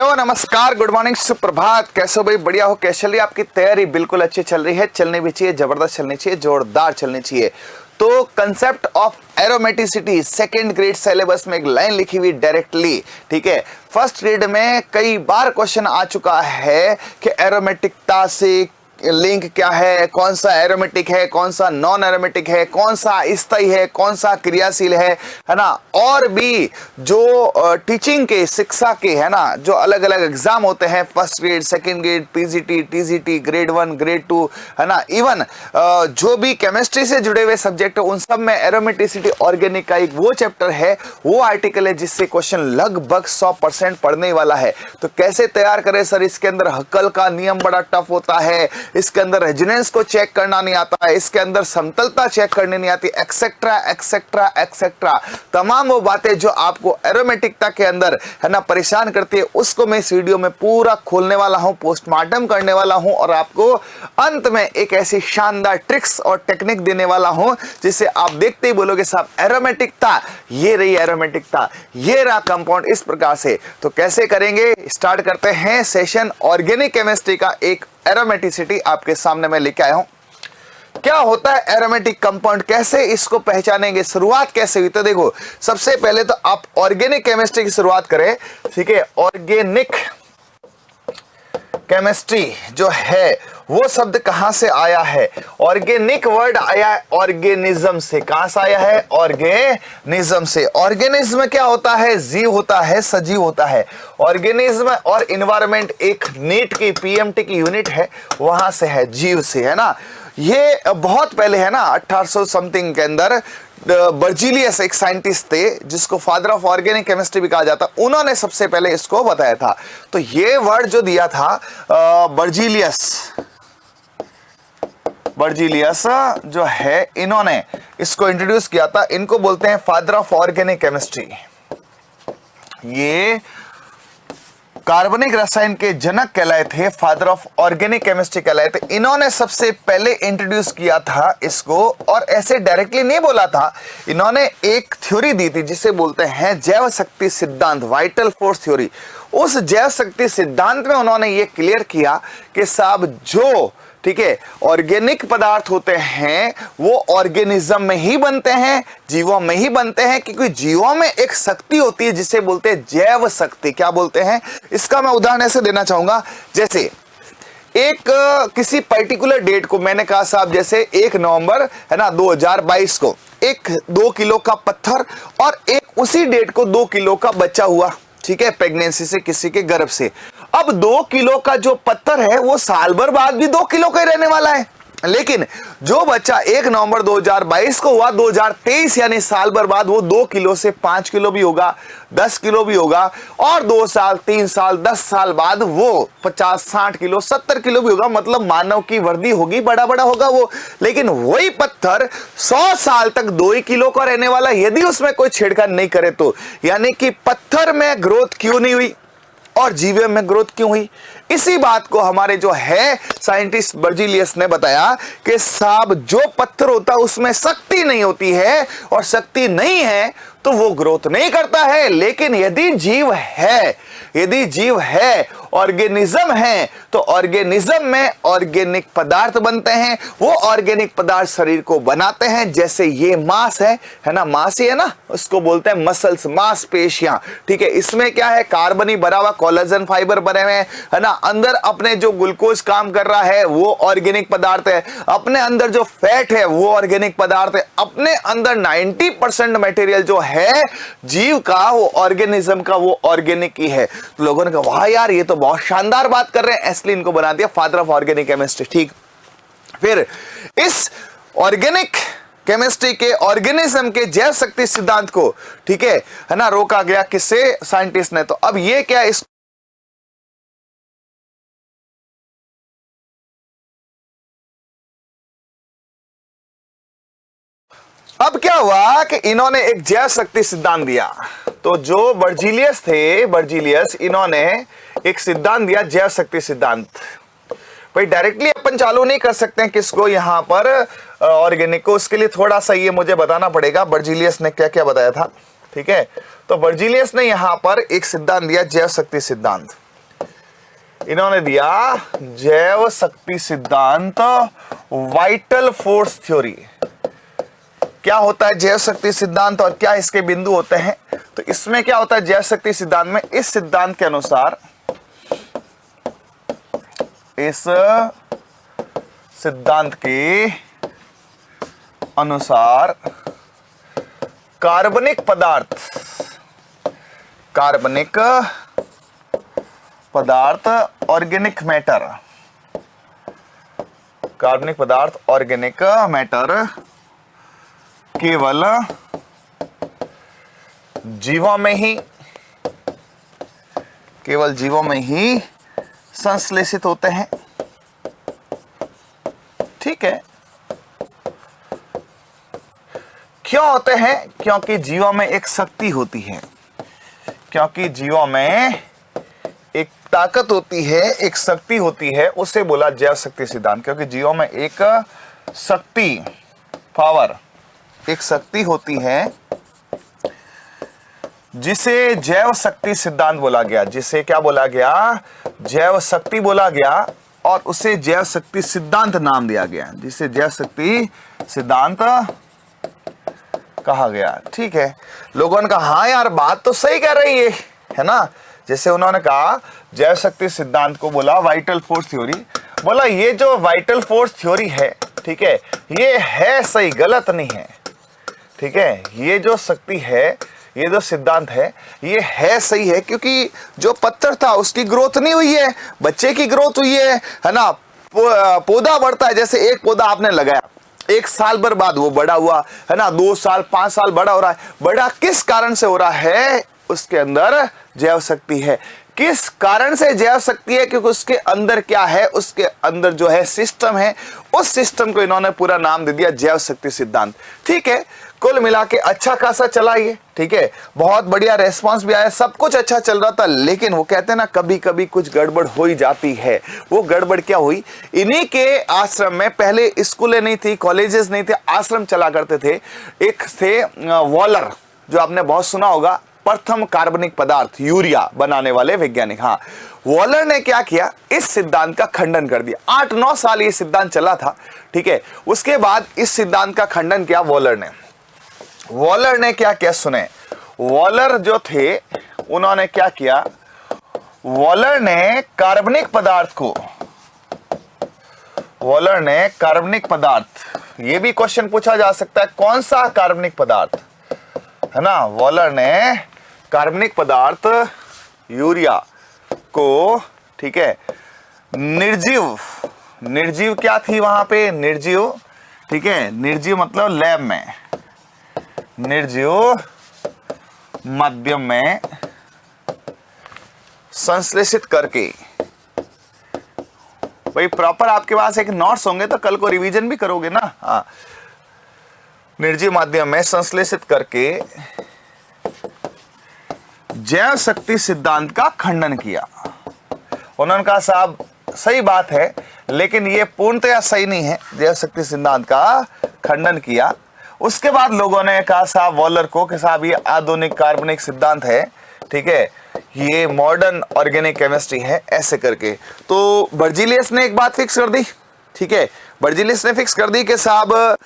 Hello नमस्कार, good morning, सुप्रभात। कैसे हो भाई? बढ़िया हो? कैसे चल रही है आपकी तैयारी? बिल्कुल अच्छी चल रही है, चलनी भी चाहिए, जबरदस्त चलनी चाहिए, जोरदार चलनी चाहिए। तो concept of aromaticity second grade syllabus में एक लाइन लिखी हुई डायरेक्टली, ठीक है। फर्स्ट ग्रेड में कई बार क्वेश्चन आ चुका है कि एरोमेटिकता से लिंक क्या है, कौन सा एरोमेटिक है, कौन सा नॉन एरोमेटिक है, कौन सा स्थायी है, कौन सा क्रियाशील है ना। और भी जो टीचिंग के, शिक्षा के, है ना, जो अलग अलग एग्जाम होते हैं, first grade, second grade, PGT, TGT, grade 1, grade 2, है ना, इवन जो भी केमिस्ट्री से जुड़े हुए सब्जेक्ट है उन सब में एरोमेटिसिटी ऑर्गेनिक का एक वो चैप्टर है, वो आर्टिकल है जिससे क्वेश्चन लगभग 100% पढ़ने वाला है। तो कैसे तैयार करें सर? इसके अंदर हक्कल का नियम बड़ा टफ होता है, इसके अंदर रेजोनेंस को चेक करना नहीं आता है, इसके अंदर समतलता चेक करनी नहीं आती, एक्सेट्रा एक्सेट्रा एक्सेट्रा। तमाम वो बातें जो आपको एरोमेटिकता के अंदर, है ना, परेशान करती है, उसको मैं इस वीडियो में पूरा खोलने वाला हूं, पोस्टमार्टम करने वाला हूं और आपको अंत में एक ऐसी शानदार ट्रिक्स और टेक्निक देने वाला हूं जिससे आप देखते ही बोलोगे साहब एरोमेटिकता, ये रही एरोमेटिकता, ये रहा कंपाउंड, इस प्रकार से। तो कैसे करेंगे? स्टार्ट करते हैं सेशन ऑर्गेनिक केमिस्ट्री का। एक एरोमेटिसिटी आपके सामने मैं लेके आया हूं। क्या होता है एरोमेटिक कंपाउंड, कैसे इसको पहचानेंगे, शुरुआत कैसे हुई? तो देखो, सबसे पहले तो आप ऑर्गेनिक केमिस्ट्री की शुरुआत करें, ठीक है। ऑर्गेनिक केमिस्ट्री जो है वो शब्द कहां से आया है? ऑर्गेनिक वर्ड आया है ऑर्गेनिज्म से। कहां से आया है? ऑर्गेनिज्म से। ऑर्गेनिज्म क्या होता है? जीव होता है, सजीव होता है। ऑर्गेनिज्म और इन्वायरमेंट एक नीट की, पीएमटी की यूनिट है, वहां से है, जीव से, है ना। ये बहुत पहले, है ना, 1800 समथिंग के अंदर बर्जीलियस एक साइंटिस्ट थे जिसको फादर ऑफ ऑर्गेनिक केमिस्ट्री भी कहा जाता, उन्होंने सबसे पहले इसको बताया था। तो ये वर्ड जो दिया था बर्जीलियस जो है, इन्होंने इसको इंट्रोड्यूस किया था। इनको बोलते हैं फादर ऑफ ऑर्गेनिक केमिस्ट्री। ये कार्बनिक रसायन के जनक कहलाए थे, फादर ऑफ ऑर्गेनिक केमिस्ट्री कहलाए थे। इन्होंने सबसे पहले इंट्रोड्यूस किया था इसको, और ऐसे डायरेक्टली नहीं बोला था, इन्होंने एक थ्योरी दी थी जिसे बोलते हैं जैव शक्ति सिद्धांत, वाइटल फोर्स थ्योरी। उस जैव शक्ति सिद्धांत में उन्होंने ये क्लियर किया कि साहब जो, ठीक है, ऑर्गेनिक पदार्थ होते हैं वो ऑर्गेनिज्म में ही बनते हैं, जीवों में ही बनते हैं, क्योंकि जीवों में एक शक्ति होती है जिसे बोलते हैं जैव शक्ति। क्या बोलते हैं? इसका मैं उदाहरण ऐसे देना चाहूंगा, जैसे एक किसी पर्टिकुलर डेट को, मैंने कहा साहब जैसे 1 नवंबर, है ना, 2022 को एक 2 किलो का पत्थर और एक उसी डेट को 2 किलो का बच्चा हुआ, ठीक है, प्रेगनेंसी से, किसी के गर्भ से। अब 2 किलो का जो पत्थर है वो साल भर बाद भी 2 किलो का ही रहने वाला है, लेकिन जो बच्चा 1 नवंबर 2022 को हुआ, 2023 यानी साल भर बाद, वो 2 किलो से 5 किलो भी होगा, 10 किलो भी होगा, और 2 साल, 3 साल, 10 साल बाद वो 50, 60 किलो, 70 किलो भी होगा। मतलब मानव की वृद्धि होगी, बड़ा बड़ा होगा वो। लेकिन वही पत्थर 100 साल तक 2 ही किलो का रहने वाला, यदि उसमें कोई छेड़खानी नहीं करे तो। यानी कि पत्थर में ग्रोथ क्यों नहीं हुई और जीव में ग्रोथ क्यों हुई? इसी बात को हमारे जो है साइंटिस्ट बर्जीलियस ने बताया कि साहब जो पत्थर होता है उसमें शक्ति नहीं होती है, और शक्ति नहीं है तो वो ग्रोथ नहीं करता है। लेकिन यदि जीव है, यदि जीव है, ऑर्गेनिज्म है, तो ऑर्गेनिज्म में ऑर्गेनिक पदार्थ बनते हैं। वो ऑर्गेनिक पदार्थ शरीर को बनाते हैं, जैसे ये मांस है ना, मांस ही है ना, उसको बोलते हैं मसल्स, मांसपेशियां, ठीक है। इसमें क्या है? कार्बनी भरा हुआ कोलेजन फाइबर बने हुए हैं, है ना। अंदर अपने जो ग्लूकोज काम कर रहा है वो ऑर्गेनिक पदार्थ है, अपने अंदर जो फैट है वो ऑर्गेनिक पदार्थ है, अपने अंदर 90% मटेरियल जो है जीव का, वो ऑर्गेनिज्म का, वो ऑर्गेनिक ही है। तो लोगों ने कहा वाह यार, ये तो बहुत शानदार बात कर रहे हैं, इसलिए इनको बना दिया फादर ऑफ ऑर्गेनिक केमिस्ट्री, ठीक। फिर इस ऑर्गेनिक केमिस्ट्री के, ऑर्गेनिज्म के जैव शक्ति सिद्धांत को, ठीक है ना, रोका गया किससे? साइंटिस्ट ने। तो अब ये क्या, इस अब क्या हुआ कि इन्होंने एक जैव शक्ति सिद्धांत दिया। तो जो बर्जीलियस थे, बर्जीलियस, इन्होंने एक सिद्धांत दिया, जैव शक्ति सिद्धांत। भाई डायरेक्टली अपन चालू नहीं कर सकते हैं किसको, यहां पर ऑर्गेनिक को। उसके लिए थोड़ा सा ये मुझे बताना पड़ेगा बर्जीलियस ने क्या क्या बताया था, ठीक है। तो बर्जीलियस ने यहां पर एक सिद्धांत दिया, जैव शक्ति सिद्धांत। इन्होंने दिया जैव शक्ति सिद्धांत, वाइटल फोर्स थ्योरी। क्या होता है जैव शक्ति सिद्धांत और क्या इसके बिंदु होते हैं? तो इसमें क्या होता है जैव शक्ति सिद्धांत में, इस सिद्धांत के अनुसार, इस सिद्धांत के अनुसार कार्बनिक पदार्थ ऑर्गेनिक मैटर, कार्बनिक पदार्थ ऑर्गेनिक मैटर केवल जीवों में ही संश्लेषित होते हैं। ठीक है, क्यों होते हैं? क्योंकि जीवों में एक शक्ति होती है, क्योंकि जीवों में एक ताकत होती है, एक शक्ति होती है, उसे बोला जैव शक्ति सिद्धांत। क्योंकि जीवों में एक शक्ति, पावर, एक शक्ति होती है जिसे जैव शक्ति सिद्धांत बोला गया। जिसे क्या बोला गया? जैव शक्ति बोला गया और उसे जैव शक्ति सिद्धांत नाम दिया गया, जिसे जैव शक्ति सिद्धांत कहा गया। ठीक है, लोगों ने कहा हाँ यार बात तो सही कह रही है ना। जैसे उन्होंने कहा जैव शक्ति सिद्धांत को बोला वाइटल फोर्स थ्योरी, बोला ये जो वाइटल फोर्स थ्योरी है, ठीक है, ये है सही, गलत नहीं है। ठीक है, ये जो शक्ति है, ये जो सिद्धांत है, ये है सही है, क्योंकि जो पत्थर था उसकी ग्रोथ नहीं हुई है, बच्चे की ग्रोथ हुई है ना। पौधा बढ़ता है, जैसे एक पौधा आपने लगाया, 1 साल भर बाद वो बड़ा हुआ है ना, 2 साल 5 साल बड़ा हो रहा है। बड़ा किस कारण से हो रहा है? उसके अंदर जैव शक्ति है। किस कारण से जैव शक्ति है? क्योंकि उसके अंदर क्या है? उसके अंदर जो है सिस्टम है, उस सिस्टम को इन्होंने पूरा नाम दे दिया जैव शक्ति सिद्धांत। ठीक है, कुल मिला के अच्छा खासा चला ये। ठीक है, बहुत बढ़िया रेस्पॉन्स भी आया, सब कुछ अच्छा चल रहा था। लेकिन वो कहते हैं ना कभी कभी कुछ गड़बड़ हो ही जाती है। वो गड़बड़ क्या हुई? इन्हीं के आश्रम में पहले स्कूलें नहीं थी, कॉलेजेस नहीं थे, आश्रम चला करते थे। एक थे वॉलर, जो आपने बहुत सुना होगा, प्रथम कार्बनिक पदार्थ यूरिया बनाने वाले वैज्ञानिक। हाँ, वॉलर ने क्या किया? इस सिद्धांत का खंडन कर दिया। 8-9 साल ये सिद्धांत चला था। ठीक है, उसके बाद इस सिद्धांत का खंडन किया वॉलर ने क्या किया? सुने, वॉलर जो थे उन्होंने क्या किया? वॉलर ने कार्बनिक पदार्थ, ये भी क्वेश्चन पूछा जा सकता है, कौन सा कार्बनिक पदार्थ है ना। वॉलर ने कार्बनिक पदार्थ यूरिया को, ठीक है, निर्जीव क्या थी वहां पे? निर्जीव। ठीक है, निर्जीव मतलब लैब में, निर्जीव माध्यम में संश्लेषित करके। भाई प्रॉपर आपके पास एक नोट्स होंगे तो कल को रिवीजन भी करोगे ना। हाँ, निर्जीव माध्यम में संश्लेषित करके जैव शक्ति सिद्धांत का खंडन किया। उन्होंने कहा साहब सही बात है, लेकिन ये पूर्णतया सही नहीं है, जैव शक्ति सिद्धांत का खंडन किया। उसके बाद लोगों ने कहा साहब वॉलर को कि साहब ये आधुनिक कार्बनिक सिद्धांत है, ठीक है, ये मॉडर्न ऑर्गेनिक केमिस्ट्री है, ऐसे करके। तो बर्जीलियस ने एक बात फिक्स कर दी। ठीक है, बर्जीलियस ने फिक्स कर दी कि साहब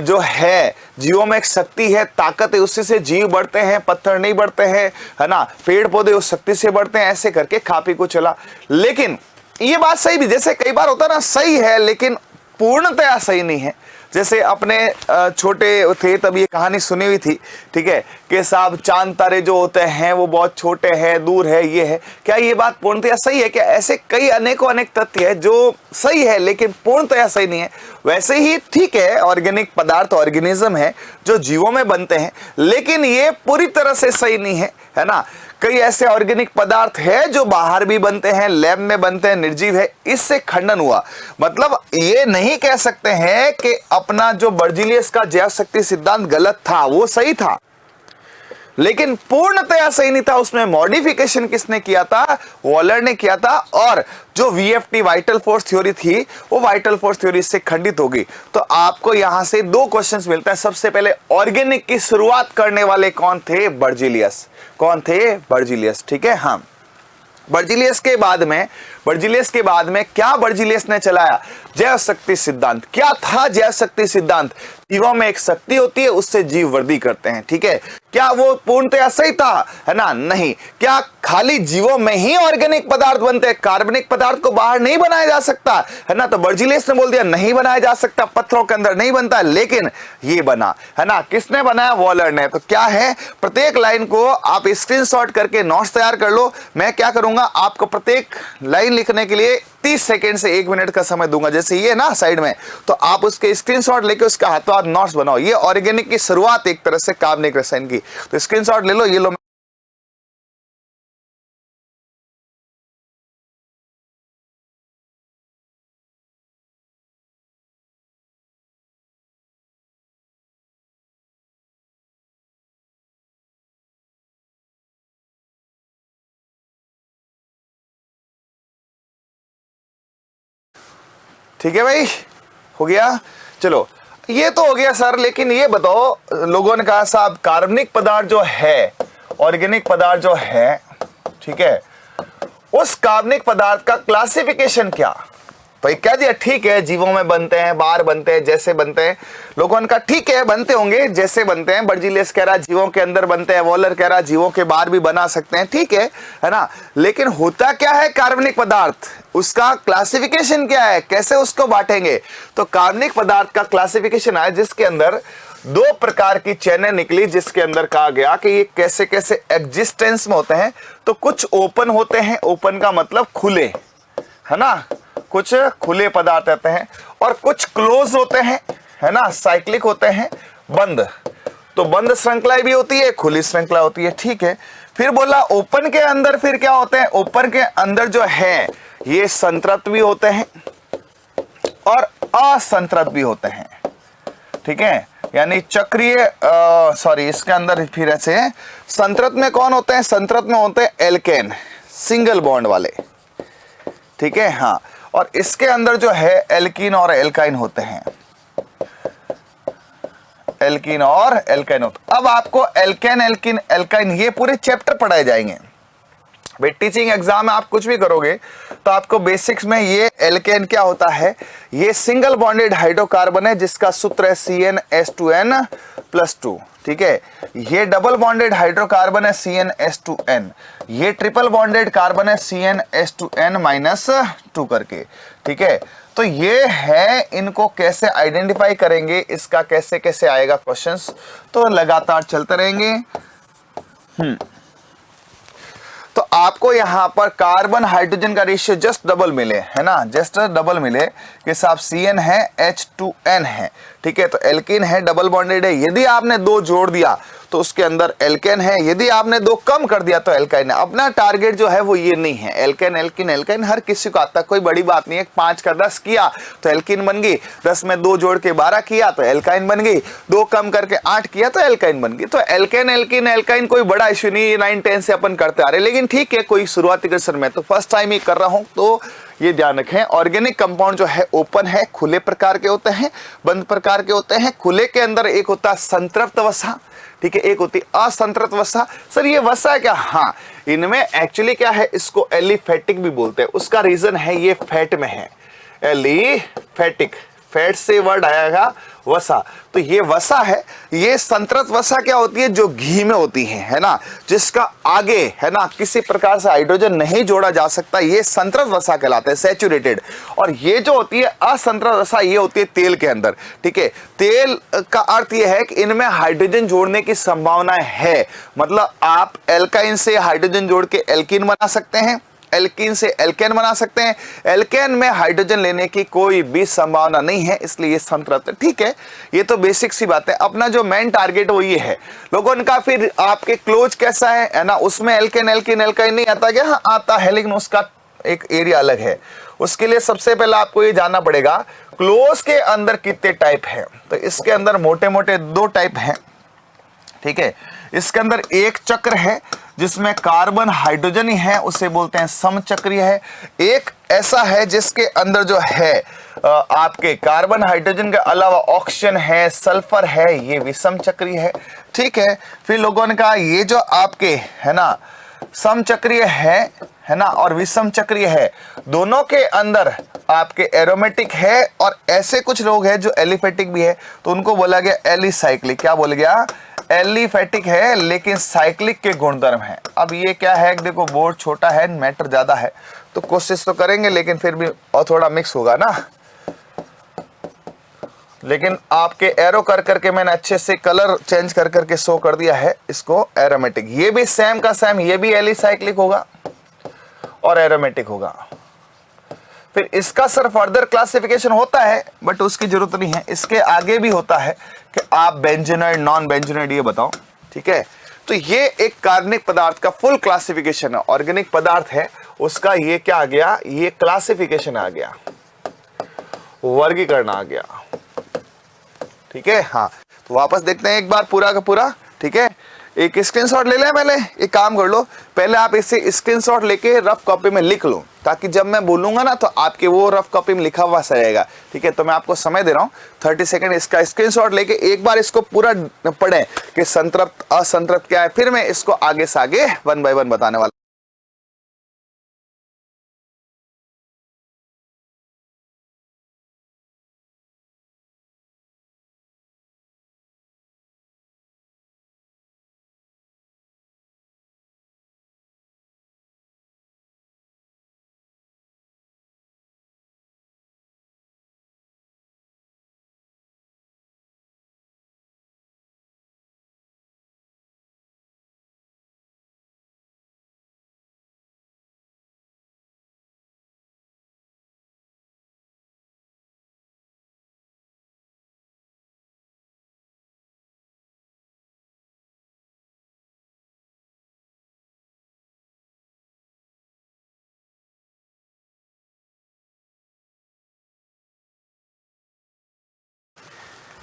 जो है जीवों में एक शक्ति है, ताकत है, उससे से जीव बढ़ते हैं, पत्थर नहीं बढ़ते हैं, है ना, पेड़ पौधे उस शक्ति से बढ़ते हैं, ऐसे करके काफी कुछ चला। लेकिन ये बात सही भी, जैसे कई बार होता है ना, सही है लेकिन पूर्णतया सही नहीं है। जैसे अपने छोटे थे तब ये कहानी सुनी हुई थी, ठीक है, कि साहब चांद तारे जो होते हैं वो बहुत छोटे हैं, दूर है, ये है। क्या ये बात पूर्णतया सही है? क्या ऐसे कई अनेक तथ्य है जो सही है लेकिन पूर्णतया सही नहीं है। वैसे ही ठीक है, ऑर्गेनिक पदार्थ ऑर्गेनिज्म है जो जीवों में बनते हैं, लेकिन ये पूरी तरह से सही नहीं है ना। कई ऐसे ऑर्गेनिक पदार्थ है जो बाहर भी बनते हैं, लैब में बनते हैं, निर्जीव है, इससे खंडन हुआ। मतलब ये नहीं कह सकते हैं कि अपना जो बर्जीलियस का जैव शक्ति सिद्धांत गलत था, वो सही था, लेकिन पूर्णतया सही नहीं था। उसमें मॉडिफिकेशन किसने किया था? वॉलर ने किया था। और जो वीएफटी वाइटल फोर्स थ्योरी थी, वो वाइटल फोर्स थ्योरी से खंडित होगी। तो आपको यहां से 2 क्वेश्चंस मिलता है। सबसे पहले ऑर्गेनिक की शुरुआत करने वाले कौन थे? बर्जीलियस। कौन थे? बर्जीलियस। ठीक है, हाँ, बर्जीलियस के बाद में क्या बर्जीलियस ने चलाया? जैव शक्ति सिद्धांत। क्या था जैव शक्ति सिद्धांत? जीवों में एक शक्ति होती है, उससे जीव वृद्धि करते हैं, ठीक है। क्या वो पूर्णतया सही था? है ना? नहीं। क्या खाली जीवों में ही ऑर्गेनिक पदार्थ बनते हैं? कार्बनिक पदार्थ को बाहर नहीं बनाया जा सकता, है ना? तो बर्जीलियस ने बोल दिया नहीं बनाया जा सकता, पत्थरों के अंदर नहीं बनता, लेकिन ये बना, है ना? किसने बनाया? वॉलर ने। तो क्या है, प्रत्येक लाइन को आप स्क्रीनशॉट करके नोट्स तैयार कर लो। मैं क्या करूंगा, आपको प्रत्येक लाइन लिखने के लिए 30 सेकेंड से 1 मिनट का समय दूंगा। जैसे ये ना साइड में, तो आप उसके स्क्रीनशॉट लेके उसका हाथों हाथ नोट्स बनाओ। ये ऑर्गेनिक की शुरुआत एक तरह से कार्बनिक रसायन की, तो स्क्रीनशॉट ले लो, ये लो। ठीक है भाई, हो गया। चलो ये तो हो गया सर, लेकिन ये बताओ, लोगों ने कहा साहब कार्बनिक पदार्थ जो है, ऑर्गेनिक पदार्थ जो है, ठीक है, उस कार्बनिक पदार्थ का क्लासिफिकेशन क्या? भाई क्या दिया, ठीक है जीवों में बनते हैं, बाहर बनते हैं, जैसे बनते हैं। लोगों ने कहा ठीक है बनते होंगे, जैसे बनते हैं। बर्जीलियस कह रहा जीवों के अंदर बनते हैं, वॉलर कह रहा जीवों के बाहर भी बना सकते हैं, ठीक है ना? लेकिन होता क्या है कार्बनिक पदार्थ, उसका क्लासिफिकेशन क्या है, कैसे उसको बांटेंगे? तो कार्बनिक पदार्थ का क्लासिफिकेशन है जिसके अंदर 2 प्रकार की चेनें निकली, जिसके अंदर कहा गया कि ये कैसे कैसे एग्जिस्टेंस में होते हैं। तो कुछ ओपन होते हैं, ओपन का मतलब खुले, है ना, कुछ खुले पदार्थ रहते हैं, और कुछ क्लोज होते हैं, है ना, साइक्लिक होते हैं, बंद। तो बंद श्रृंखलाएं भी होती है, खुली श्रृंखला होती है, ठीक है। फिर बोला ओपन के अंदर फिर क्या होते हैं? ओपन के अंदर जो है ये संतृप्त भी होते हैं और असंतृप्त भी होते हैं, ठीक है। यानी चक्रीय इसके अंदर फिर ऐसे संतृप्त में कौन होते हैं? संतृप्त में होते हैं एल्केन, सिंगल बॉन्ड वाले, ठीक है, हाँ। और इसके अंदर जो है एल्कीन और एल्काइन होते हैं, एल्कीन और एल्काइन होते। अब आपको एल्केन, एल्कीन, एल्काइन ये पूरे चैप्टर पढ़ाए जाएंगे भाई। टीचिंग एग्जाम में आप कुछ भी करोगे तो आपको बेसिक्स में ये एल्केन क्या होता है, ये सिंगल बॉन्डेड हाइड्रोकार्बन है जिसका सूत्र है CnH2n+2, ठीक है। ये डबल बॉन्डेड हाइड्रोकार्बन है CnH2n, ये ट्रिपल बॉन्डेड कार्बन है CnH2n-2 करके, ठीक है। तो ये है, इनको कैसे आइडेंटिफाई करेंगे, इसका कैसे कैसे आएगा क्वेश्चंस, तो लगातार चलते रहेंगे। तो आपको यहां पर कार्बन हाइड्रोजन का रेशियो जस्ट डबल मिले, है ना, जस्ट डबल मिले कि साहब Cn है, H2n है, ठीक है। तो एल्कीन है, डबल बॉन्डेड है, यदि आपने 2 जोड़ दिया तो उसके अंदर एल्केन है, यदि आपने 2 कम कर दिया तो एल्काइन है। अपना टारगेट जो है वो ये नहीं है, एल्केन एल्कीन एल्काइन हर किसी को आता, कोई बड़ी बात नहीं है। 5 का 10 किया तो एल्कीन बन गई, 10 में 2 जोड़ के 12 किया तो एल्काइन बन गई, 2 कम करके 8 किया तो एल्काइन बन गई। तो एल्केन एल्कीन एल्काइन कोई बड़ा इशू नहीं, ये 9-10 से अपन करते आ रहे, लेकिन ठीक है कोई शुरुआती क्वेश्चन में तो फर्स्ट टाइम ही कर रहा हूं, तो ये ध्यान रखें। ऑर्गेनिक कंपाउंड जो है ओपन है, खुले प्रकार के होते हैं, बंद प्रकार के होते हैं। खुले के अंदर एक होता है संतृप्त वसा, ठीक है, एक होती है असंतृप्त वसा। सर ये वसा है क्या? हाँ, इनमें एक्चुअली क्या है, इसको एलिफेटिक भी बोलते हैं। उसका रीजन है ये फैट में है, एलिफेटिक, फैट से वर्ड आएगा वसा, तो ये वसा है। ये संतृप्त वसा क्या होती है, जो घी में होती है ना, जिसका आगे है ना किसी प्रकार से हाइड्रोजन नहीं जोड़ा जा सकता, ये संतृप्त वसा कहलाता है, सैचुरेटेड। और ये जो होती है असंतृप्त वसा, ये होती है तेल के अंदर, ठीक है। तेल का अर्थ ये है कि इनमें हाइड्रोजन जोड़ने की संभावना है, मतलब आप एल्काइन से हाइड्रोजन जोड़ के एल्कीन बना सकते हैं, एल्कीन से एल्केन बना सकते हैं। एल्केन में हाइड्रोजन लेने की कोई भी संभावना नहीं है, इसलिए ये संतृप्त है, ठीक है। ये तो बेसिक सी बात है। अपना जो मेन टारगेट वो ये है। लोगों ने कहा फिर आपके क्लोज कैसा है ना, उसमें एल्केन एल्कीन एल्काइन नहीं आता क्या? हाँ आता है, लेकिन उसका एक एरिया अलग है। उसके लिए सबसे पहले आपको ये जानना पड़ेगा क्लोज के अंदर कितने टाइप है। तो इसके अंदर मोटे मोटे 2 टाइप है, ठीक है। इसके अंदर एक चक्र है जिसमें कार्बन हाइड्रोजन ही है, उसे बोलते हैं समचक्रीय है। एक ऐसा है जिसके अंदर जो है आपके कार्बन हाइड्रोजन के अलावा ऑक्सीजन है, सल्फर है, ये विषम चक्रीय है, ठीक है। फिर लोगों ने कहा ये जो आपके है ना समचक्रीय है ना, और विषम चक्रीय है, दोनों के अंदर आपके एरोमेटिक है और ऐसे कुछ लोग हैं जो एलिफेटिक भी है, तो उनको बोला गया एलिसाइक्लिक। क्या बोल गया? एलिफेटिक है लेकिन साइक्लिक के गुणधर्म है। अब ये क्या है, देखो बोर्ड छोटा है, मैटर ज्यादा है, तो कोशिश तो करेंगे लेकिन फिर भी और थोड़ा मिक्स होगा ना। लेकिन आपके एरो कर करके मैंने अच्छे से कलर चेंज कर करके शो कर दिया है इसको एरोमेटिक। ये भी सेम का सेम, ये भी एलिसाइक्लिक होगा और एरोमेटिक होगा। फिर इसका सर फर्दर क्लासिफिकेशन होता है बट उसकी जरूरत नहीं है, इसके आगे भी होता है कि आप बेंजीनॉइड नॉन बेंजीनॉइड ये बताओ, ठीक है। तो ये एक कार्बनिक पदार्थ का फुल क्लासिफिकेशन है, ऑर्गेनिक पदार्थ है उसका ये क्या आ गया, ये क्लासिफिकेशन आ गया, वर्गीकरण आ गया, ठीक है। हाँ, तो वापस देखते हैं एक बार पूरा का पूरा, ठीक है। एक स्क्रीनशॉट ले लें, पहले एक काम कर लो, पहले आप इसे स्क्रीनशॉट लेके रफ कॉपी में लिख लो, ताकि जब मैं बोलूंगा ना तो आपके वो रफ कॉपी में लिखा हुआ रहेगा, ठीक है। तो मैं आपको समय दे रहा हूँ 30 सेकंड, इसका स्क्रीनशॉट लेके एक बार इसको पूरा पढ़ें कि संतृप्त असंतृप्त क्या है, फिर मैं इसको आगे से आगे 1 बाय 1 बताने वाला।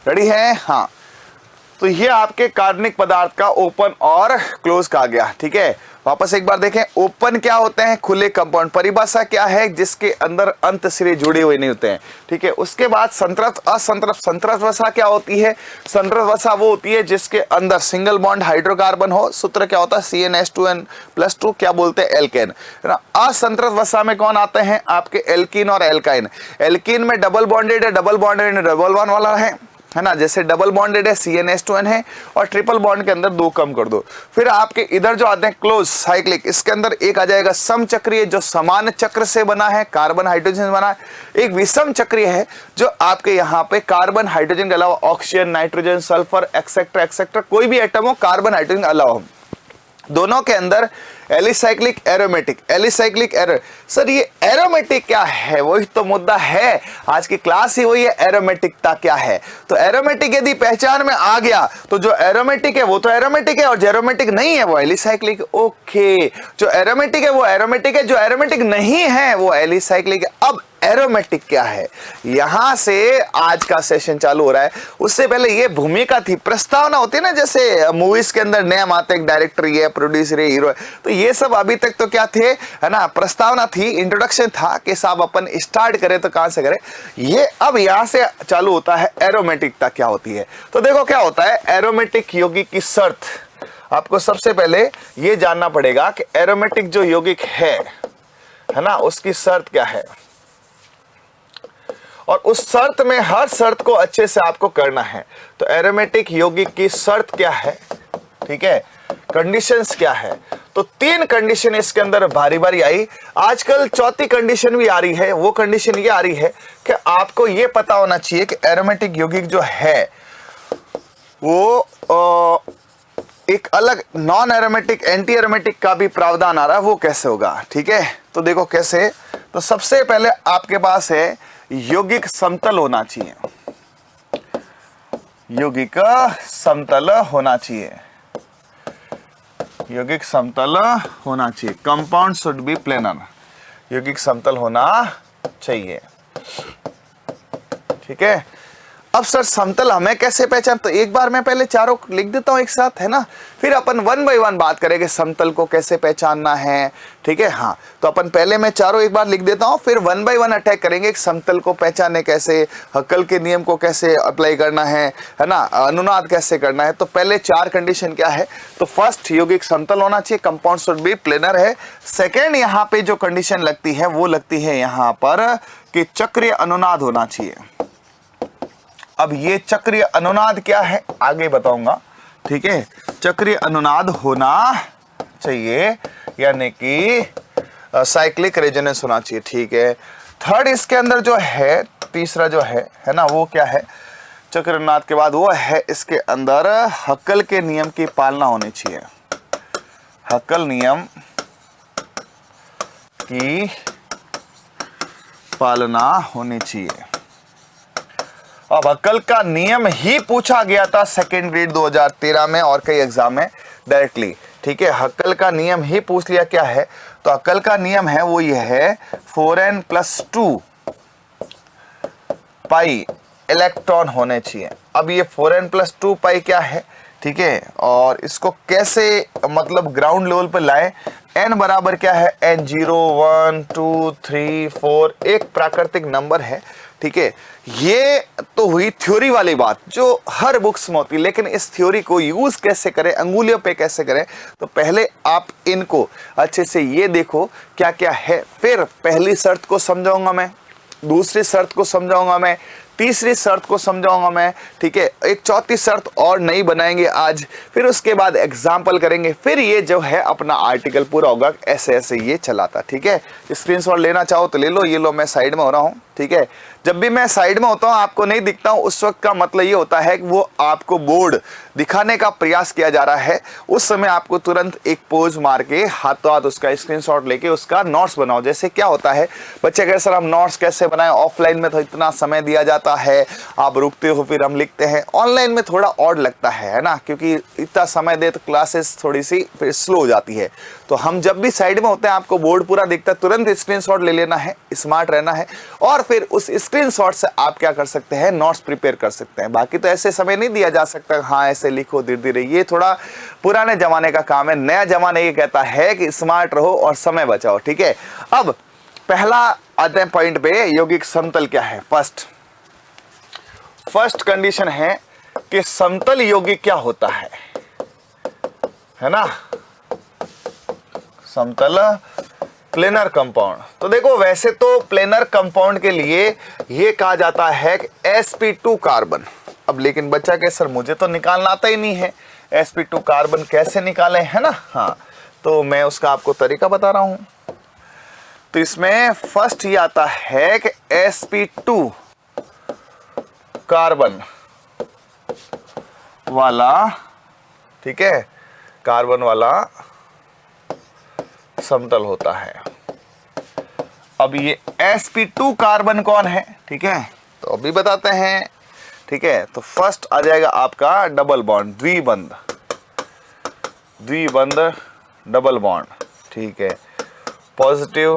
रेडी है? हाँ, तो ये आपके कार्बनिक पदार्थ का ओपन और क्लोज कहा गया, ठीक है। वापस एक बार देखें, ओपन क्या होते हैं, खुले कंपाउंड, परिभाषा क्या है, जिसके अंदर अंत सिरे जुड़े हुए नहीं होते हैं, ठीक है। उसके बाद संतृप्त असंतृप्त, संतृप्त वसा क्या होती है, संतृप्त वसा वो होती है जिसके अंदर सिंगल बॉन्ड हाइड्रोकार्बन हो, सूत्र क्या होता है CnH2n+2, क्या बोलते हैं, एल्केन, है ना। असंतृप्त वसा में कौन आते हैं, आपके एल्कीन और एल्काइन। एल्कीन में डबल बॉन्डेड है, डबल बॉन्डेड डबल बॉन्ड वाला है ना, जैसे डबल बॉन्डेड है CnH2n है, और ट्रिपल बॉन्ड के अंदर 2 कम कर दो। फिर आपके इधर जो आते हैं क्लोज साइक्लिक, इसके अंदर एक आ जाएगा समचक्रीय जो समान चक्र से बना है, कार्बन हाइड्रोजन से बना है। एक विषम चक्रीय है जो आपके यहाँ पे कार्बन हाइड्रोजन के अलावा oxygen, nitrogen, sulphur etcetera etcetera कोई भी एटम हो कार्बन हाइड्रोजन के अलावा, दोनों के अंदर alicyclic aromatic, alicyclic arrow. Sir ये एरोमेटिक क्या है, वही तो मुद्दा है, आज की क्लास ही वही है, एरोमेटिकता क्या है। तो एरोमेटिक यदि पहचान में आ गया तो जो एरोमेटिक है वो तो एरोमेटिक है, और जो एरोमेटिक नहीं है वो एलिसाइक्लिक। ओके, जो एरोमेटिक है वो एरोमेटिक है, जो एरोमेटिक नहीं है वो एलिसाइक्लिक है। अब एरोमेटिक क्या है, यहां से आज का सेशन चालू हो रहा है। उससे पहले ये भूमिका थी, प्रस्तावना होती है ना, जैसे मूवीज के अंदर नेम आते हैं, डायरेक्टर ये, प्रोड्यूसर ये, हीरो है, तो ये सब अभी तक तो क्या थे, है ना, प्रस्तावना थी, इंट्रोडक्शन था कि साहब अपन स्टार्ट करें तो कहां से करें। ये अब यहां से चालू होता है एरोमेटिकता क्या होती है। तो देखो क्या होता है, एरोमेटिक यौगिक की शर्त, आपको सबसे पहले ये जानना पड़ेगा कि एरोमेटिक जो यौगिक है ना, उसकी शर्त क्या है, और उस शर्त में हर शर्त को अच्छे से आपको करना है। तो एरोमेटिक यौगिक की शर्त क्या है, ठीक है, कंडीशंस क्या है। तो 3 कंडीशन इसके अंदर भारी भारी आई, आजकल चौथी कंडीशन भी आ रही है। वो कंडीशन ये आ रही है कि आपको ये पता होना चाहिए कि एरोमेटिक यौगिक जो है वो एक अलग नॉन एरोमेटिक एंटी एरोमेटिक का भी प्रावधान आ रहा है, वो कैसे होगा, ठीक है। तो देखो कैसे, तो सबसे पहले आपके पास है यौगिक समतल होना चाहिए, यौगिक समतल होना चाहिए, यौगिक समतल होना चाहिए, कंपाउंड शुड बी प्लेनर, यौगिक समतल होना चाहिए, ठीक है। अब सर समतल हमें कैसे पहचान, तो एक बार मैं पहले चारों लिख देता हूं एक साथ, है ना, फिर अपन वन बाय वन बात करेंगे समतल को कैसे पहचानना है, ठीक है। हाँ, तो अपन पहले मैं चारों एक बार लिख देता हूं, फिर वन बाय वन अटैक करेंगे समतल को पहचानने कैसे, हक्कल के नियम को कैसे अप्लाई करना है ना, अनुनाद कैसे करना है। तो पहले चार कंडीशन क्या है, तो फर्स्ट यौगिक समतल होना चाहिए, कंपाउंड शुड बी प्लेनर है। सेकेंड यहाँ पे जो कंडीशन लगती है वो लगती है यहाँ पर कि चक्रीय अनुनाद होना चाहिए। अब ये चक्रीय अनुनाद क्या है आगे बताऊंगा, ठीक है। चक्रीय अनुनाद होना चाहिए, यानी कि साइक्लिक रेजोनेंस होना चाहिए, ठीक है। थर्ड इसके अंदर जो है, तीसरा जो है ना, वो क्या है चक्रीय अनुनाद के बाद, वो है इसके अंदर हक्कल के नियम की पालना होनी चाहिए। हक्कल नियम की पालना होनी चाहिए। अब हक्कल का नियम ही पूछा गया था सेकेंड ग्रेड 2013 में और कई एग्जाम में डायरेक्टली, ठीक है। हक्कल का नियम ही पूछ लिया क्या है, तो हक्कल का नियम है वो ये है 4n+2 पाई इलेक्ट्रॉन होने चाहिए। अब ये 4n+2 पाई क्या है, ठीक है, और इसको कैसे मतलब ग्राउंड लेवल पर लाए, n बराबर क्या है, n 0 1 2 3 4 एक प्राकृतिक नंबर है, ठीक है। ये तो हुई थ्योरी वाली बात जो हर बुक्स में होती है, लेकिन इस थ्योरी को यूज कैसे करें, अंगुलियों पे कैसे करें, तो पहले आप इनको अच्छे से ये देखो क्या क्या है, फिर पहली शर्त को समझाऊंगा मैं, दूसरी शर्त को समझाऊंगा मैं, तीसरी शर्त को समझाऊंगा मैं, ठीक है। एक चौथी शर्त और नई बनाएंगे आज, फिर उसके बाद एग्जाम्पल करेंगे, फिर ये जो है अपना आर्टिकल पूरा होगा। ऐसे ऐसे ये चलाता, ठीक है। स्क्रीनशॉट लेना चाहो तो ले लो, ये लो मैं साइड में हो रहा हूँ, ठीक है। जब भी मैं साइड में होता हूँ आपको नहीं दिखता हूँ, उस वक्त का मतलब ये होता है कि वो आपको बोर्ड दिखाने का प्रयास किया जा रहा है, उस समय आपको तुरंत एक पोज मार के हाथों हाथ उसका स्क्रीनशॉट लेके उसका नोट्स बनाओ। जैसे क्या होता है बच्चे कह सर हम नोट्स कैसे बनाएं, ऑफलाइन में तो इतना समय दिया जाता है, आप रुकते हो फिर हम लिखते हैं, ऑनलाइन में थोड़ा ऑड लगता है ना, क्योंकि इतना समय दे तो क्लासेस थोड़ी सी फिर स्लो हो जाती है। तो हम जब भी साइड में होते हैं आपको बोर्ड पूरा दिखता है, तुरंत स्क्रीनशॉट ले लेना है, स्मार्ट रहना है, और फिर उस स्क्रीनशॉट से आप क्या कर सकते हैं, नोट्स प्रिपेयर कर सकते हैं। बाकी तो ऐसे समय नहीं दिया जा सकता, हाँ ऐसे लिखो धीरे धीरे, ये थोड़ा पुराने जमाने का काम है। नया जमाना ये कहता है कि स्मार्ट रहो और समय बचाओ, ठीक है। अब पहला आते हैं पॉइंट पे, यौगिक समतल क्या है। फर्स्ट कंडीशन है कि समतल यौगिक क्या होता है ना, समतल प्लेनर कंपाउंड। तो देखो वैसे तो प्लेनर कंपाउंड के लिए ये कहा जाता है कि sp2 कार्बन। अब लेकिन बच्चा के सर मुझे तो निकालना आता ही नहीं है, sp2 कार्बन कैसे निकालें, है ना। हाँ, तो मैं उसका आपको तरीका बता रहा हूं। तो इसमें फर्स्ट ये आता है कि sp2 कार्बन वाला, ठीक है, कार्बन वाला समतल होता है। अब ये sp2 कार्बन कौन है, ठीक है, तो अभी बताते हैं, ठीक है। तो फर्स्ट आ जाएगा आपका डबल बॉन्ड, द्विबंध डबल बॉन्ड, ठीक है, पॉजिटिव,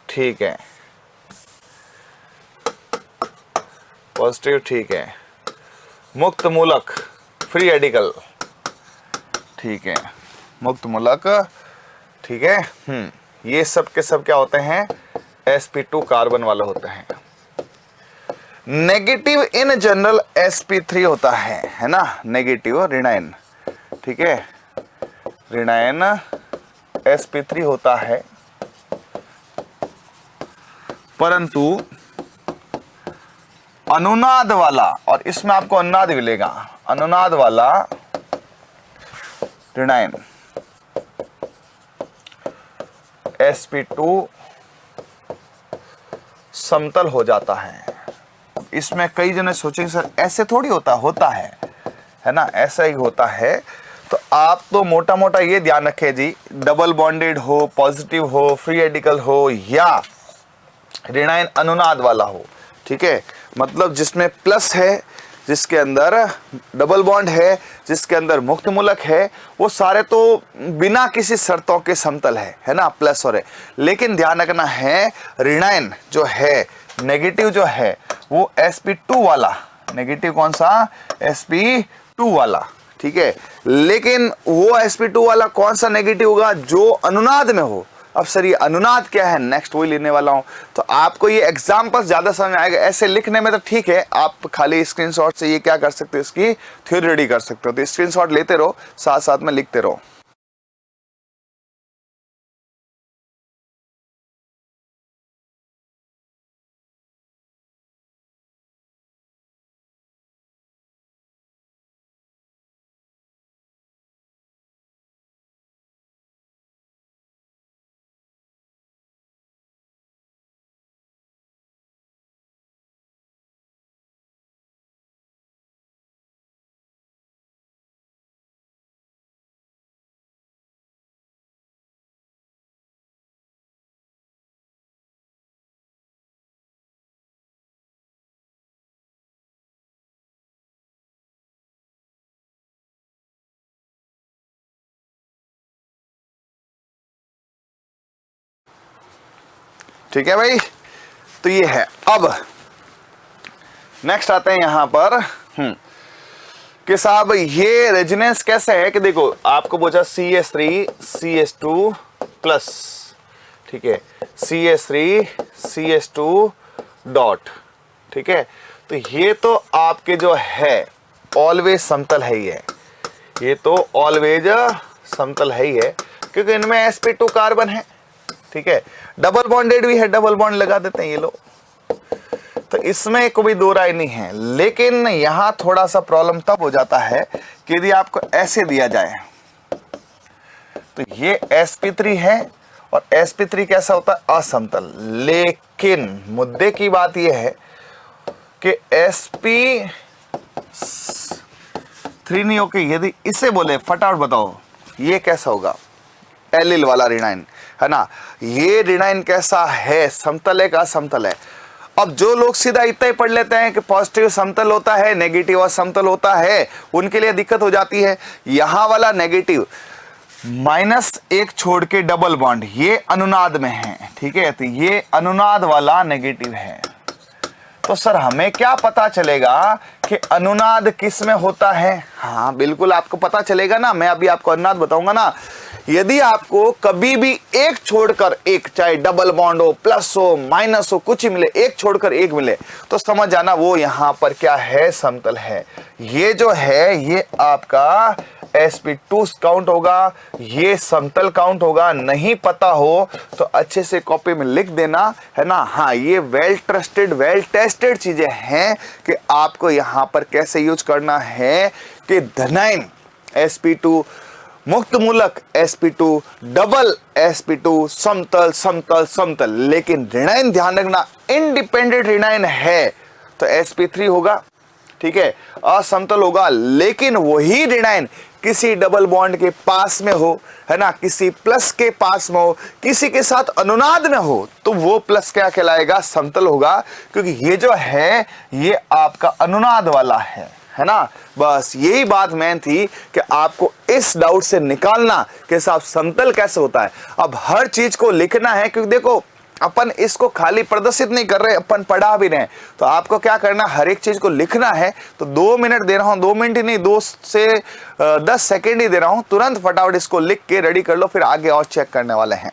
ठीक है, पॉजिटिव, ठीक है, मुक्त मूलक फ्री रेडिकल, ठीक है, मुक्त मूलक, ठीक है। ये सब के सब क्या होते हैं, sp2 कार्बन वाले होते हैं। नेगेटिव इन जनरल sp3 होता है ना, नेगेटिव ऋणायन, ठीक है, ऋणायन sp3 होता है, परंतु अनुनाद वाला, और इसमें आपको अनुनाद मिलेगा, अनुनाद वाला ऋणायन sp2 समतल हो जाता है। इसमें कई जने सोचेंगे सर ऐसे थोड़ी होता है ना, ऐसा ही होता है। तो आप तो मोटा मोटा ये ध्यान रखें जी, डबल बॉन्डेड हो, पॉजिटिव हो, फ्री रेडिकल हो, या ऋणायन अनुनाद वाला हो, ठीक है, मतलब जिसमें प्लस है, जिसके अंदर डबल बॉन्ड है, जिसके अंदर मुक्त मूलक है, वो सारे तो बिना किसी शर्तों के समतल है ना, प्लस और है। लेकिन ध्यान रखना है ऋणायन जो है, नेगेटिव जो है, वो sp2 वाला नेगेटिव कौन सा, sp2 वाला, ठीक है। लेकिन वो sp2 वाला कौन सा नेगेटिव होगा, जो अनुनाद में हो। अब सर ये अनुनाद क्या है, नेक्स्ट वही लेने वाला हूं। तो आपको ये एग्जांपल ज्यादा समझ आएगा, ऐसे लिखने में तो ठीक है, आप खाली स्क्रीनशॉट से ये क्या कर सकते हो, इसकी थ्योरी रेडी कर सकते हो। तो स्क्रीनशॉट लेते रहो, साथ साथ में लिखते रहो। ठीक है भाई, तो ये है। अब नेक्स्ट आते हैं यहां पर कि साहब ये रेजोनेंस कैसे है, कि देखो आपको पूछा CH3 CH2 प्लस, ठीक है, CH3 CH2 डॉट, ठीक है। तो ये तो आपके जो है ऑलवेज समतल है ही है, ये तो ऑलवेज समतल है ही है, क्योंकि इनमें sp2 कार्बन है, ठीक है। डबल बॉन्डेड भी है, डबल बॉन्ड लगा देते हैं ये लोग, तो इसमें कोई दो राय नहीं है। लेकिन यहां थोड़ा सा प्रॉब्लम तब हो जाता है कि यदि आपको ऐसे दिया जाए, तो ये sp3 है और sp3 कैसा होता है, असमतल। लेकिन मुद्दे की बात यह है कि sp3 नहीं होके यदि इसे बोले, फटाफट बताओ ये कैसा होगा, एलिल वाला ऋणायन है ना। ये ऋणायन कैसा है, समतल है का असमतल है। अब जो लोग सीधा इतना ही पढ़ लेते हैं कि पॉजिटिव समतल होता है, नेगेटिव असमतल होता है, उनके लिए दिक्कत हो जाती है। यहां वाला नेगेटिव -1 छोड़ के डबल बॉन्ड, ये अनुनाद में है, ठीक है। तो ये अनुनाद वाला नेगेटिव है। तो सर हमें क्या पता चलेगा कि अनुनाद किस में होता है? हाँ बिल्कुल आपको पता चलेगा ना, मैं अभी आपको अनुनाद बताऊंगा ना। यदि आपको कभी भी एक छोड़कर एक, चाहे डबल बॉन्ड हो, प्लस हो, माइनस हो, कुछ ही मिले, एक छोड़कर एक मिले, तो समझ जाना वो यहां पर क्या है, समतल है। ये जो है ये आपका sp2 काउंट होगा, ये समतल काउंट होगा। नहीं पता हो तो अच्छे से कॉपी में लिख देना, है ना। हाँ ये वेल ट्रस्टेड, वेल टेस्टेड चीजें हैं कि आपको यहां पर कैसे यूज करना है कि धनायन sp2, मुक्त मूलक sp2, डबल sp2, समतल समतल समतल। लेकिन ऋणायन ध्यान रखना, इंडिपेंडेंट ऋणायन है तो sp3 होगा, ठीक है, असमतल होगा। लेकिन वही ऋणायन किसी डबल बॉन्ड के पास में हो, है ना, किसी प्लस के पास में हो, किसी के साथ अनुनाद में हो, तो वो प्लस क्या कहलाएगा, समतल होगा। क्योंकि ये जो है ये आपका अनुनाद वाला है ना। बस यही बात मेन थी कि आपको इस डाउट से निकालना कि साहब समतल कैसे होता है। अब हर चीज को लिखना है, क्योंकि देखो अपन इसको खाली प्रदर्शित नहीं कर रहे, अपन पढ़ा भी रहे। तो आपको क्या करना, हर एक चीज को लिखना है। तो 2 मिनट दे रहा हूं, 2 मिनट ही नहीं, 2 से 10 सेकेंड ही दे रहा हूं, तुरंत फटाफट इसको लिख के रेडी कर लो, फिर आगे और चेक करने वाले हैं।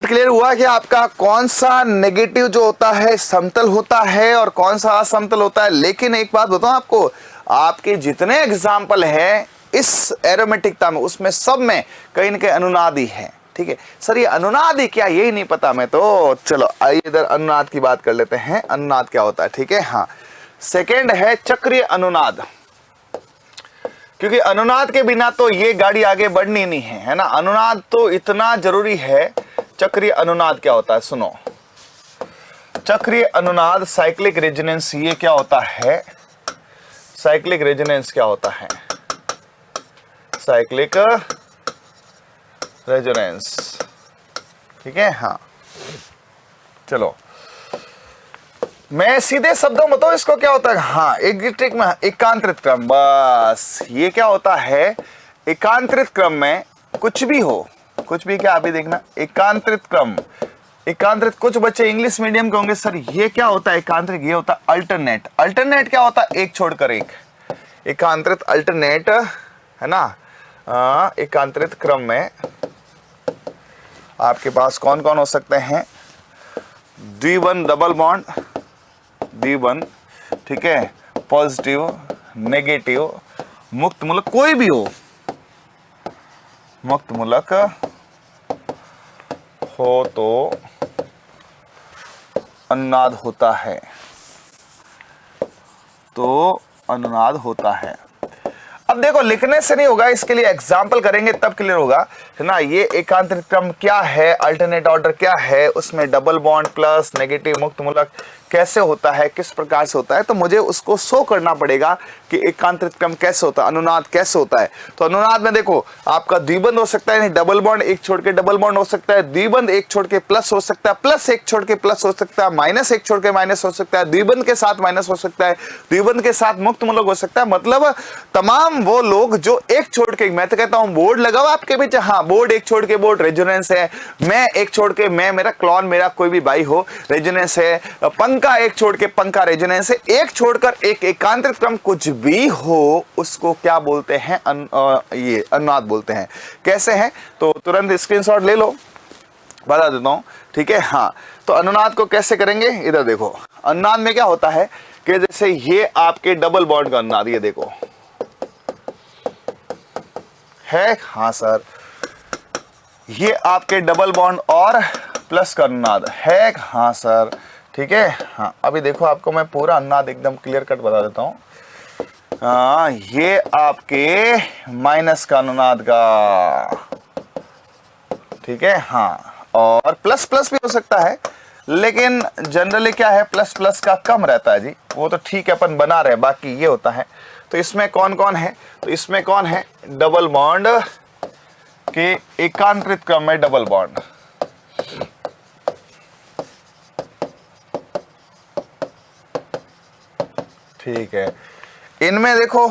क्लियर हुआ कि आपका कौन सा नेगेटिव जो होता है समतल होता है और कौन सा असमतल होता है। लेकिन एक बात बताऊं आपको, आपके जितने एग्जाम्पल हैं इस एरोमेटिकता में, उसमें सब में कहीं ना कहीं अनुनाद ही है। ठीक है सर, ये अनुनाद ही क्या, यही नहीं पता मैं तो। चलो आइए इधर अनुनाद की बात कर लेते हैं, अनुनाद क्या होता है। ठीक है, हाँ सेकेंड है चक्रीय अनुनाद, क्योंकि अनुनाद के बिना तो ये गाड़ी आगे बढ़नी नहीं है ना, अनुनाद तो इतना जरूरी है। चक्रीय अनुनाद क्या होता है सुनो, चक्रीय अनुनाद साइक्लिक रेजोनेंस, ये क्या होता है, साइक्लिक रेजोनेंस क्या होता है, साइक्लिक रेजोनेंस। ठीक है, हाँ चलो मैं सीधे शब्दों में बताऊं इसको क्या होता है। हाँ एक ट्रिक में एकांतरित क्रम, बस ये क्या होता है, एकांतरित क्रम में कुछ भी हो, कुछ भी क्या अभी देखना, एकांतरित क्रम, एकांतरित, कुछ बच्चे इंग्लिश मीडियम के होंगे सर ये क्या होता है एकांतरित, ये होता है अल्टरनेट। अल्टरनेट क्या होता है, एक छोड़कर एक, एकांतरित अल्टरनेट है ना। एकांतरित क्रम में आपके पास कौन कौन हो सकते हैं, द्विबंध डबल बॉन्ड, द्विबंध, ठीक है, पॉजिटिव नेगेटिव, मुक्त मूलक, कोई भी हो, मुक्त मूलक हो तो अनुनाद होता है, तो अनुनाद होता है। अब देखो लिखने से नहीं होगा, इसके लिए एग्जाम्पल करेंगे तब क्लियर होगा है ना। ये एकांतरित क्रम क्या है, अल्टरनेट ऑर्डर क्या है, उसमें डबल बॉन्ड प्लस नेगेटिव मुक्त मूलक कैसे होता है, किस प्रकार से होता है, तो मुझे उसको शो करना पड़ेगा कि एकांतरित क्रम कैसे होता है, अनुनाद कैसे होता है। तो अनुनाद में देखो आपका द्विबंध हो सकता है, डबल बॉन्ड एक छोड़ के डबल बॉन्ड हो सकता है, द्विबंध एक छोड़ के प्लस हो सकता है, प्लस एक छोड़ के प्लस हो सकता है, माइनस एक छोड़ के माइनस हो सकता है, द्विबंध के साथ माइनस हो सकता है, द्विबंध के साथ मुक्त मूलक हो सकता है। मतलब तमाम वो लोग जो एक छोड़ के, मैं तो कहता हूं बोर्ड लगाओ आपके बीच, हाँ बोर्ड एक छोड़ के बोर्ड रेजोनेंस है, मैं एक छोड़ के मैं, मेरा क्लॉन, मेरा कोई भी भाई हो रेजोनेंस है, पंखा एक छोड़ के पंखा रेजोनेंस है, एक छोड़कर एक एकांतरित क्रम कुछ भी हो उसको क्या बोलते हैं, ये अनुनाद बोलते हैं। कैसे हैं तो तुरंत स्क्रीनशॉट ले लो, बता देता हूं। ठीक है, हाँ तो अनुनाद को कैसे करेंगे, इधर देखो। अनुनाद में क्या होता है कि जैसे ये आपके डबल बॉन्ड का अनुनाद, ये देखो है, हाँ सर ये आपके डबल बॉन्ड और प्लस का अनुनाद है, हाँ सर ठीक है। हाँ अभी देखो आपको मैं पूरा अनुनाद एकदम क्लियर कट बता देता हूं। ये आपके माइनस का अनुनाद का, ठीक है, हाँ और प्लस प्लस भी हो सकता है, लेकिन जनरली क्या है प्लस प्लस का कम रहता है जी, वो तो ठीक है अपन बना रहे, बाकी ये होता है। तो इसमें कौन कौन है, तो इसमें कौन है, डबल बॉन्ड के एकांतरित क्रम में डबल बॉन्ड, ठीक है। इनमें देखो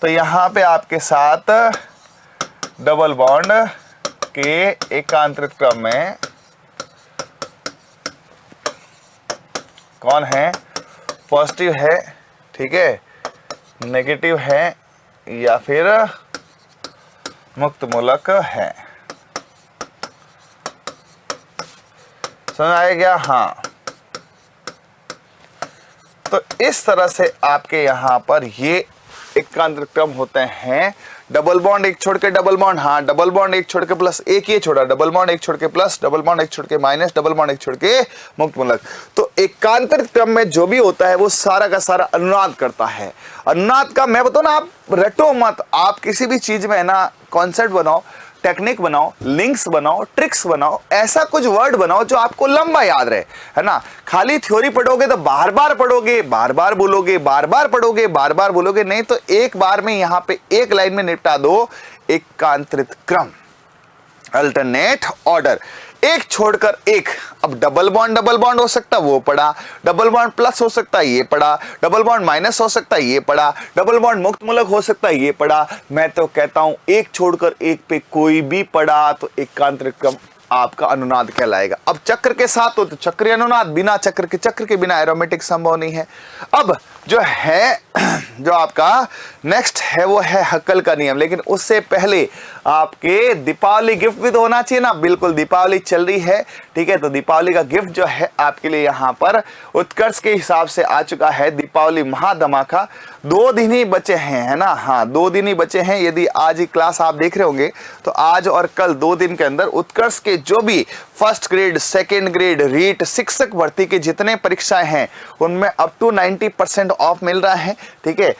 तो यहां पे आपके साथ डबल बॉन्ड के एकांतरित क्रम में कौन है, पॉजिटिव है, ठीक है, नेगेटिव है या फिर मुक्त मूलक है। समझ आया क्या, हाँ तो इस तरह से आपके यहां पर ये एकांतरित क्रम होते हैं। डबल बॉन्ड एक छोड़ के डबल बॉन्ड, हाँ डबल बॉन्ड एक छोड़ के प्लस, एक ये छोड़ा, डबल बॉन्ड एक छोड़ के प्लस, डबल बॉन्ड एक छोड़ के माइनस, डबल बॉन्ड एक छोड़ के मुक्त मूलक। तो एकांतरित क्रम में जो भी होता है वो सारा का सारा अनुनाद करता है। अनुनाद का मैं बताऊं ना, आप रटो मत, आप किसी भी चीज में है ना कॉन्सेप्ट बनाओ, टेक्निक बनाओ, लिंक्स बनाओ, ट्रिक्स बनाओ, ऐसा कुछ वर्ड बनाओ जो आपको लंबा याद रहे, है ना। खाली थ्योरी पढ़ोगे तो बार बार पढ़ोगे, बार बार बोलोगे, बार बार पढ़ोगे, बार बार बोलोगे, नहीं तो एक बार में यहां पे एक लाइन में निपटा दो एकांतरित क्रम, अल्टरनेट ऑर्डर, एक छोड़कर एक। अब डबल बॉन्ड हो सकता है वो पढ़ा, डबल बॉन्ड प्लस हो सकता है ये पढ़ा, डबल बॉन्ड माइनस हो सकता है ये पढ़ा, डबल बॉन्ड मुक्त मूलक हो सकता है ये पढ़ा। मैं तो कहता हूं एक छोड़कर एक पे कोई भी पढ़ा तो एकांतरित क्रम आपका अनुनाद कहलाएगा। अब चक्र के साथ हो तो चक्रीय अनुनाद, बिना चक्र के बिना एरोमेटिक संभव नहीं है। अब जो है जो आपका नेक्स्ट है वो है हक्कल का नियम, लेकिन उससे पहले आपके दीपावली गिफ्ट भी तो होना चाहिए ना। बिल्कुल, दीपावली चल रही है, ठीक है, तो दीपावली का गिफ्ट जो है आपके लिए यहाँ पर उत्कर्ष के हिसाब से आ चुका है। दीपावली महाधमाका 2 दिन ही बचे हैं, है ना। हाँ, 2 दिन ही बचे हैं। यदि आज ही क्लास आप देख रहे होंगे तो आज और कल 2 दिन के अंदर उत्कर्ष के जो भी first grade, second grade, REET, शिक्षक भर्ती के जितने परीक्षाएं हैं उनमें अप टू 90% ऑफ मिल रहा है, ठीक है।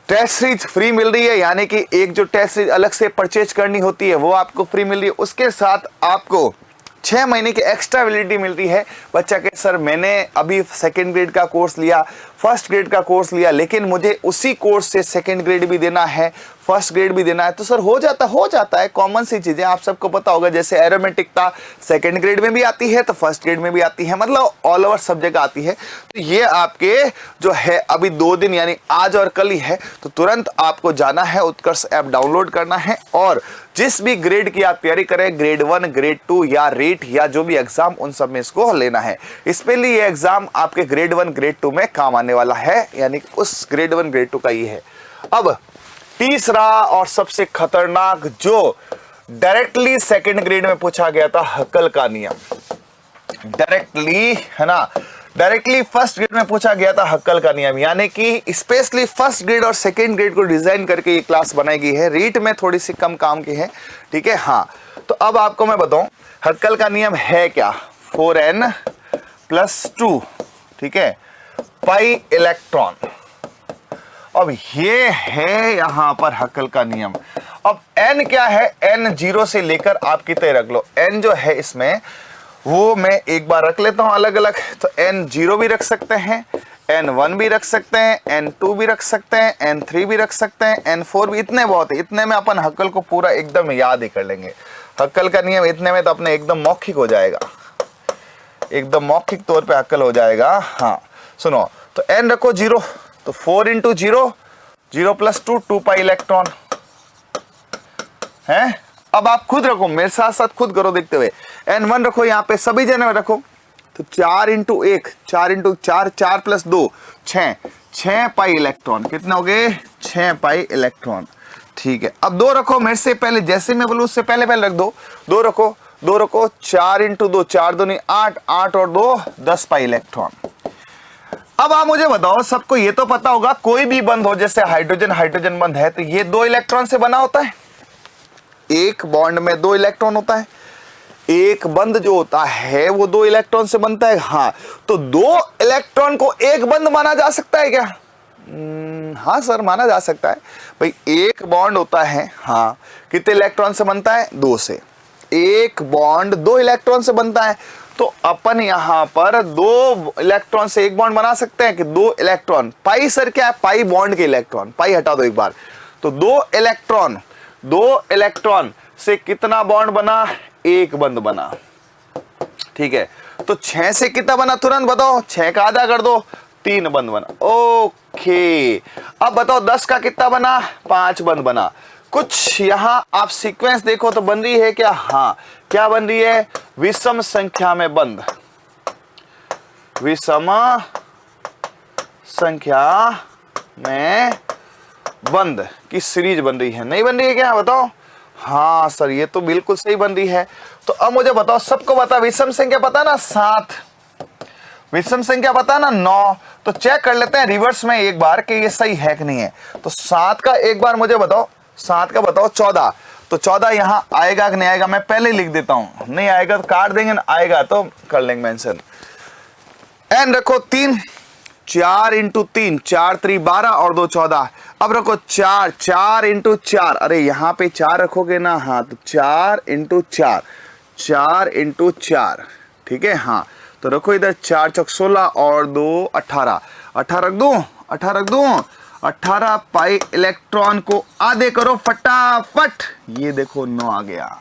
टेस्ट सीरीज फ्री मिल रही है, यानी कि एक जो टेस्ट सीरीज अलग से परचेज करनी होती है वो आपको फ्री मिल रही है। उसके साथ आपको 6 महीने की एक्स्ट्रा वैलिडिटी मिल रही है। बच्चा के सर मैंने अभी सेकेंड ग्रेड का कोर्स लिया, फर्स्ट ग्रेड का कोर्स लिया, लेकिन मुझे उसी कोर्स से सेकेंड ग्रेड भी देना है, फर्स्ट ग्रेड भी देना है, तो सर हो जाता है। कॉमन सी चीजें आप सबको पता होगा, जैसे एरोमेटिकता सेकेंड ग्रेड में भी आती है तो फर्स्ट ग्रेड में भी आती है, मतलब ऑल ओवर सब जगह आती है। तो ये आपके जो है अभी 2 दिन यानी आज और कल ही है, तो तुरंत आपको जाना है, उत्कर्ष ऐप डाउनलोड करना है और जिस भी ग्रेड की आप तैयारी करें, ग्रेड 1, ग्रेड 2 या रीट या जो भी एग्जाम, उन सब में इसको लेना है। इसके लिए ये एग्जाम आपके ग्रेड 1, ग्रेड 2 में काम आने वाला है, यानी उस ग्रेड 1, ग्रेड 2 का ये है। अब तीसरा और सबसे खतरनाक जो डायरेक्टली सेकंड ग्रेड में पूछा गया था, हक्कल का नियम। डायरेक्टली, है ना, डायरेक्टली फर्स्ट ग्रेड में पूछा गया था हक्कल का नियम, यानी कि स्पेशली फर्स्ट ग्रेड और सेकंड ग्रेड को डिजाइन करके ये क्लास बनाई गई है। रीट में थोड़ी सी कम काम की है, ठीक है। हाँ, तो अब आपको मैं बताऊं हक्कल का नियम है क्या। 4n+2, ठीक है, पाई इलेक्ट्रॉन। अब ये है यहां पर हक्कल का नियम। अब n क्या है, n 0 से लेकर आप कितने रख लो। n जो है इसमें वो मैं एक बार रख लेता हूं अलग अलग, तो n 0 भी रख सकते हैं, n1 भी रख सकते हैं, n2 भी रख सकते हैं, n3 भी रख सकते हैं, n4 भी। इतने बहुत है, इतने में अपन हक्कल को पूरा एकदम याद ही कर लेंगे। हक्कल का नियम इतने में तो अपने एकदम मौखिक हो जाएगा, एकदम मौखिक तौर पे हक्कल हो जाएगा। हाँ सुनो, तो n रखो 0, तो 4 × 0, 0+2, 2 पाई इलेक्ट्रॉन है। अब आप खुद रखो, मेरे साथ साथ खुद करो देखते हुए। n1 रखो यहाँ पे, सभी जने रखो, तो 4 × 1, 4 × 4, 4+2, 6 पाई इलेक्ट्रॉन। कितने हो गए, 6 पाई इलेक्ट्रॉन, ठीक है। अब 2 रखो, मेरे से पहले, जैसे मैं बोलूं उससे पहले रख दो। 2 रखो, 4 × 2, 4 दूनी 8, 8 और 2 10 पाई इलेक्ट्रॉन। अब आप मुझे बताओ, सबको ये तो पता होगा कोई भी बंध हो, जैसे हाइड्रोजन बंध है तो ये 2 इलेक्ट्रॉन से बना होता है। एक बॉन्ड में 2 इलेक्ट्रॉन होता है, एक बंध जो होता है वो 2 इलेक्ट्रॉन से बनता है। हाँ, तो 2 इलेक्ट्रॉन को एक बंध माना जा सकता है क्या? हाँ सर, माना जा सकता है। भाई एक बॉन्ड होता है, हाँ, कितने इलेक्ट्रॉन से बनता है, 2 से। एक बॉन्ड 2 इलेक्ट्रॉन से बनता है, तो अपन यहां पर 2 इलेक्ट्रॉन से एक बॉन्ड बना सकते हैं कि 2 इलेक्ट्रॉन। पाई सर क्या है, पाई बॉन्ड के इलेक्ट्रॉन, पाई हटा दो एक बार, तो 2 इलेक्ट्रॉन से कितना बॉन्ड बना, एक बंध बना, ठीक है। तो 6 से कितना बना, तुरंत बताओ, 6 का आधा कर दो, 3 बंध बना। ओके, अब बताओ 10 का कितना बना, 5 बंध बना। कुछ यहां आप सीक्वेंस देखो तो बन रही है क्या, हाँ, क्या बन रही है, विषम संख्या में बंध, विषम संख्या में बंध की सीरीज बन रही है। नहीं बन रही है क्या, बताओ। हाँ सर, ये तो बिल्कुल सही बन रही है। तो अब मुझे बताओ, सबको बता, विषम संख्या पता ना 7, विषम संख्या पता ना 9, तो चेक कर लेते हैं रिवर्स में एक बार कि ये सही है कि नहीं है। तो 7 का एक बार मुझे बताओ, 7 का बताओ 14, तो 14 यहां आएगा कि नहीं आएगा, मैं पहले लिख देता हूं, नहीं आएगा तो काट देंगे, ना आएगा तो कर लेंगे मेंशन। n रखो 3, 4 × 3, 4 × 3 12 और 2 14। अब रखो 4, 4 × 4, अरे यहां पे 4 रखोगे ना, हाँ, तो 4 × 4, 4 × 4, ठीक है। हाँ, तो रखो इधर 4 × 16 और 2 18, 18 रख दूं, 18 रख दूं, 18 पाई इलेक्ट्रॉन को आधे करो फटाफट, ये देखो 9 आ गया।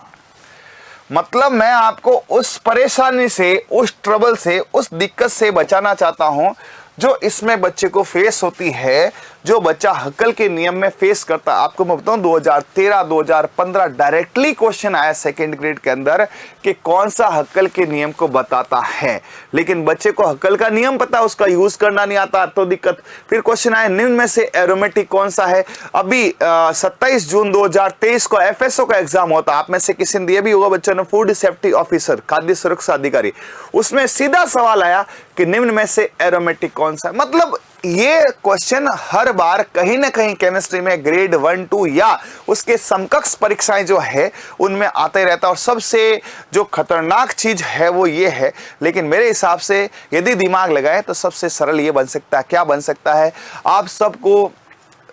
मतलब मैं आपको उस परेशानी से, उस ट्रबल से, उस दिक्कत से बचाना चाहता हूं जो इसमें बच्चे को फेस होती है, जो बच्चा हक्कल के नियम में फेस करता है। आपको मैं बताऊं 2013 2015 डायरेक्टली क्वेश्चन आया सेकंड ग्रेड के अंदर कि कौन सा हक्कल के नियम को बताता है, लेकिन बच्चे को हक्कल का नियम पता है, उसका यूज करना नहीं आता तो दिक्कत। फिर क्वेश्चन आया निम्न में से एरोमेटिक कौन सा है। अभी 27 जून 2023 को एफएसओ का एग्जाम होता, आप में से किसी ने दिया भी होगा बच्चों ने, फूड सेफ्टी ऑफिसर, खाद्य सुरक्षा अधिकारी। उसमें सीधा सवाल आया कि निम्न में से एरोमेटिक कौन सा है। मतलब ये क्वेश्चन हर बार कहीं ना कहीं केमिस्ट्री में ग्रेड 1 2 या उसके समकक्ष परीक्षाएं जो है उनमें आते रहता है। और सबसे जो खतरनाक चीज है वो ये है, लेकिन मेरे हिसाब से यदि दिमाग लगाए तो सबसे सरल ये बन सकता है। क्या बन सकता है? आप सबको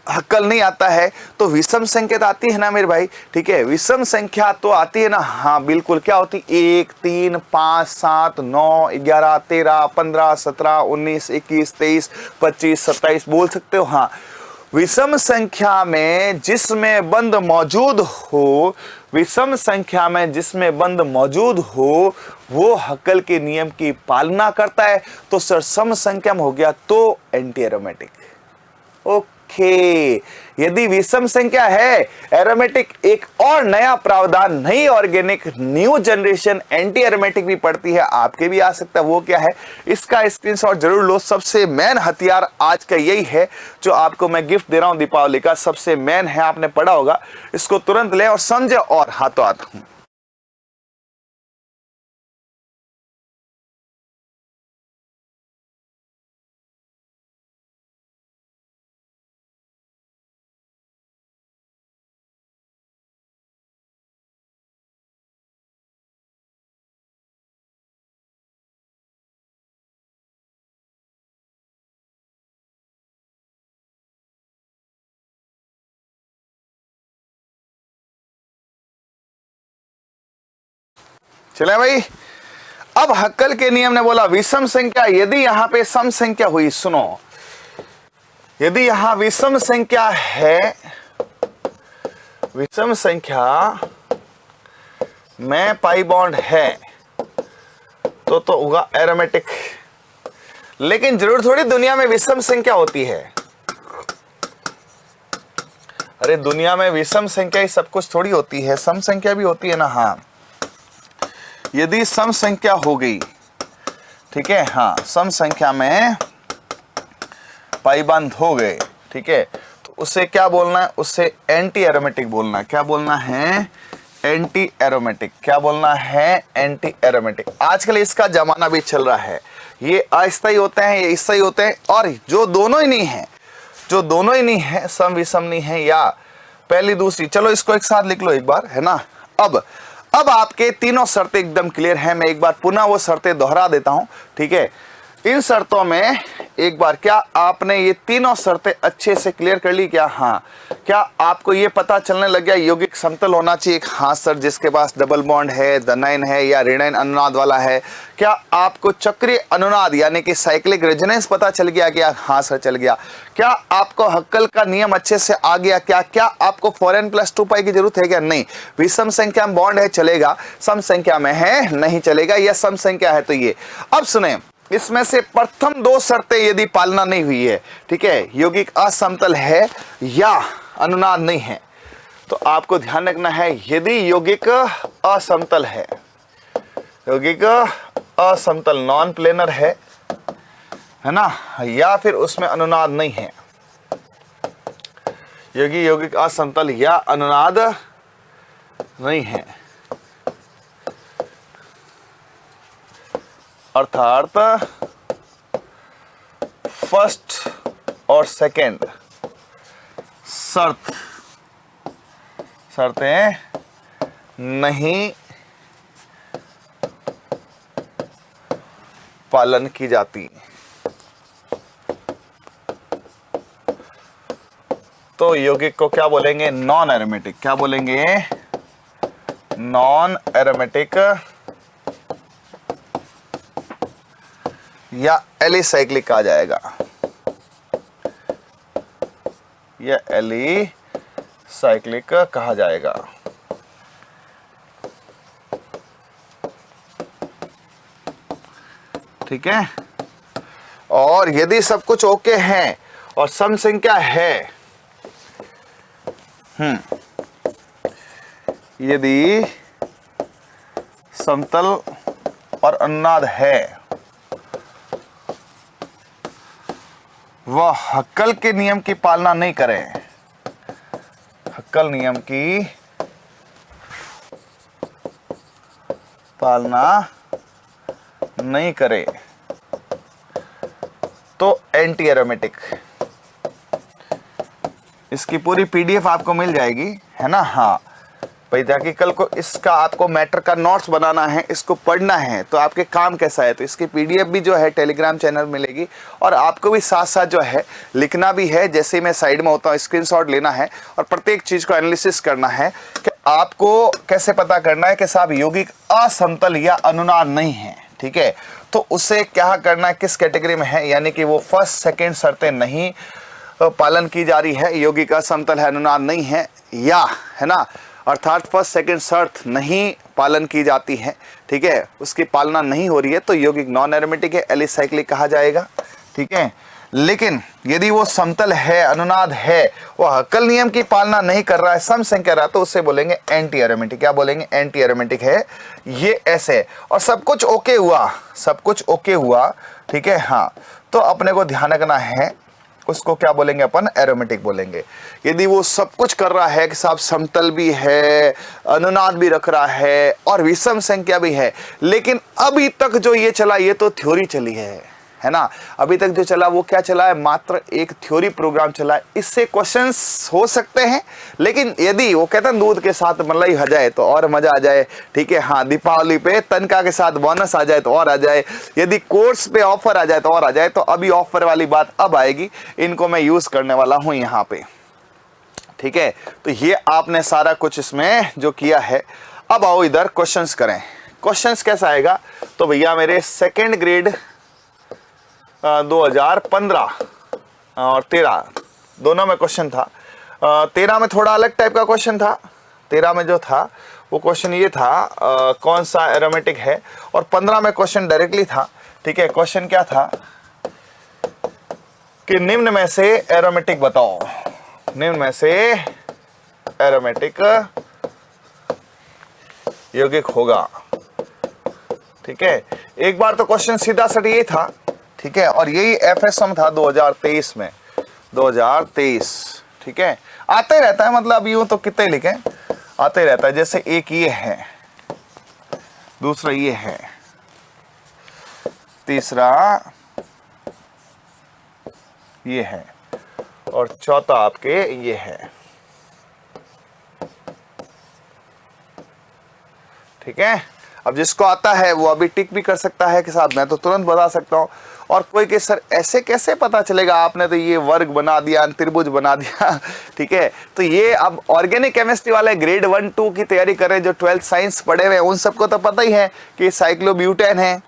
हक्कल नहीं आता है तो विषम संख्या आती है ना मेरे भाई, ठीक है, विषम संख्या तो आती है ना। हाँ बिल्कुल, क्या होती? 1 3 5 7 9 11 13 15 17 19 21 23 25 27 बोल सकते हो। हाँ, विषम संख्या में जिसमें बंद मौजूद हो, विषम संख्या में जिसमें बंद मौजूद हो वो हक्कल के नियम की पालना करता है। तो सर सम संख्या में हो गया तो एंटी एरोमेटिक। ओके, यदि विषम संख्या है एरोमेटिक, एक और नया प्रावधान, नई organic new generation anti aromatic भी पड़ती है, आपके भी आ सकता है। वो क्या है इसका स्क्रीनशॉट जरूर लो। सबसे मेन हथियार आज का यही है जो आपको मैं गिफ्ट दे रहा हूं दीपावली का, सबसे मेन है, आपने पढ़ा होगा, इसको तुरंत ले और समझे और हाथों हाथ। चले भाई, अब हक्कल के नियम ने बोला विषम संख्या यदि यहां पे सम संख्या हुई, सुनो, यदि यहां विषम संख्या है, विषम संख्या में पाई बॉन्ड है तो होगा एरोमेटिक। लेकिन जरूर थोड़ी दुनिया में विषम संख्या होती है। अरे दुनिया में विषम संख्या ही सब कुछ थोड़ी होती है, सम संख्या भी होती है ना। हाँ, यदि सम संख्या हो गई, ठीक है, हाँ सम संख्या में पाईबंद हो गए, ठीक है, तो उसे क्या बोलना है? उसे एंटी एरोमेटिक बोलना है। क्या बोलना है? Anti aromatic. क्या बोलना है? Anti aromatic. आजकल इसका जमाना भी चल रहा है, ये अस्थायी होते हैं, ये स्थायी होते हैं, और जो दोनों ही नहीं है, जो दोनों ही नहीं है, सम विषम नहीं है या पहली दूसरी, चलो इसको एक साथ लिख लो एक बार, है ना। अब आपके तीनों शर्तें एकदम क्लियर हैं। मैं एक बार पुनः वो शर्तें दोहरा देता हूं, ठीक है। इन शर्तों में एक बार, क्या आपने ये तीनों शर्तें अच्छे से क्लियर कर ली? क्या हाँ, क्या आपको ये पता चलने लग गया यौगिक समतल होना चाहिए? हाँ सर, जिसके पास डबल बॉन्ड है, धनायन है या ऋणायन अनुनाद वाला है। क्या आपको चक्रीय अनुनाद यानी कि साइक्लिक रेजोनेंस पता चल गया? क्या हाँ सर चल गया। क्या आपको हक्कल का नियम अच्छे से आ गया? क्या आपको 4n+2 पाई की जरूरत है क्या? नहीं। विषम संख्या में बॉन्ड है चलेगा, सम संख्या में है नहीं चलेगा, या सम संख्या है तो ये। अब सुने, इसमें से प्रथम दो शर्तें यदि पालना नहीं हुई है, ठीक है, यौगिक असमतल है या अनुनाद नहीं है, तो आपको ध्यान रखना है यदि यौगिक असमतल है, यौगिक असमतल नॉन प्लेनर है ना, या फिर उसमें अनुनाद नहीं है, यौगिक असमतल या अनुनाद नहीं है, अर्थात फर्स्ट और सेकंड शर्तें नहीं पालन की जाती, तो यौगिक को क्या बोलेंगे? Non aromatic. क्या बोलेंगे? नॉन एरोमेटिक या एलिसाइक्लिक आ जाएगा, या एलिसाइक्लिक कहा जाएगा। ठीक है, और यदि सब कुछ ओके है और सम संख्या है, यदि समतल और अनुनाद है, वह हक्कल के नियम की पालना नहीं करें, हक्कल नियम की पालना नहीं करे, तो एंटी एरोमेटिक। इसकी पूरी पीडीएफ आपको मिल जाएगी, है ना। हाँ भाई, ताकि कल को इसका आपको मैटर का नोट्स बनाना है, इसको पढ़ना है, तो आपके काम कैसा है, तो इसकी पीडीएफ भी जो है टेलीग्राम चैनल मिलेगी। और आपको भी साथ साथ जो है लिखना भी है, जैसे मैं साइड में होता हूँ स्क्रीनशॉट लेना है और प्रत्येक चीज को एनालिसिस करना है कि आपको कैसे पता करना है कि साहब यौगिक असमतल या अनुनाद नहीं है, ठीक है। तो उसे क्या करना है, किस कैटेगरी में है, यानी कि वो फर्स्ट सेकेंड शर्तें नहीं पालन की जा रही है, यौगिक असमतल है, अनुनाद नहीं है, या, है ना, अर्थात फर्स्ट सेकंड शर्त नहीं पालन की जाती है, ठीक है, उसकी पालना नहीं हो रही है, तो यौगिक नॉन एरोमेटिक है, एलिसाइक्लिक कहा जाएगा, ठीक है। लेकिन यदि वो समतल है, अनुनाद है, वो हक्कल नियम की पालना नहीं कर रहा है, सम संख्या रहा, तो उससे बोलेंगे एंटी एरोमेटिक। क्या बोलेंगे? एंटी एरोमेटिक है। ये ऐसे, और सब कुछ ओके हुआ, सब कुछ ओके हुआ, ठीक है। हाँ, तो अपने को ध्यान रखना है, उसको क्या बोलेंगे अपन? एरोमेटिक बोलेंगे। यदि वो सब कुछ कर रहा है कि साहब समतल भी है, अनुनाद भी रख रहा है और विषम संख्या भी है, लेकिन अभी तक जो ये चला ये तो थ्योरी चली है ना। अभी तक जो चला वो क्या चला है? मात्र एक थ्योरी प्रोग्राम चला है। इससे क्वेश्चंस हो सकते हैं, लेकिन यदि वो कहते हैं दूध के साथ मलाई आ जाए तो और मजा आ जाए, ठीक है। हाँ, दीपावली पे तनका के साथ बोनस आ जाए तो और आ जाए, यदि कोर्स पे ऑफर आ जाए तो और आ जाए। तो अभी ऑफर वाली बात अब आएगी, इनको मैं यूज करने वाला हूं यहाँ पे, ठीक है। तो ये आपने सारा कुछ इसमें जो किया है। अब आओ इधर क्वेश्चंस करें। क्वेश्चंस कैसा आएगा? तो भैया मेरे सेकेंड ग्रेड 2015 और 13 दोनों में क्वेश्चन था। 13 में थोड़ा अलग टाइप का क्वेश्चन था। 13 में जो था वो क्वेश्चन ये था कौन सा एरोमेटिक है, और 15 में क्वेश्चन डायरेक्टली था, ठीक है। क्वेश्चन क्या था कि निम्न में से एरोमेटिक बताओ, निम्न में से एरोमेटिक यौगिक होगा, ठीक है। एक बार तो क्वेश्चन सीधा सट ये था, ठीक है, और यही एफएसएम था 2023 में, 2023, ठीक है। आते रहता है, मतलब यूं तो कितने लिखे, आते रहता है। जैसे एक ये है, दूसरा ये है, तीसरा ये है, और चौथा आपके ये है, ठीक है। अब जिसको आता है वो अभी टिक भी कर सकता है कि साहब मैं तो तुरंत बता सकता हूं। और कोई के सर ऐसे कैसे पता चलेगा, आपने तो ये वर्ग बना दिया, त्रिभुज बना दिया, ठीक है। तो ये अब ऑर्गेनिक केमिस्ट्री वाले ग्रेड 1-2 की तैयारी कर रहे हैं, जो 12th साइंस पढ़े हुए हैं, उन सबको तो पता ही है कि साइक्लोब्यूटेन है,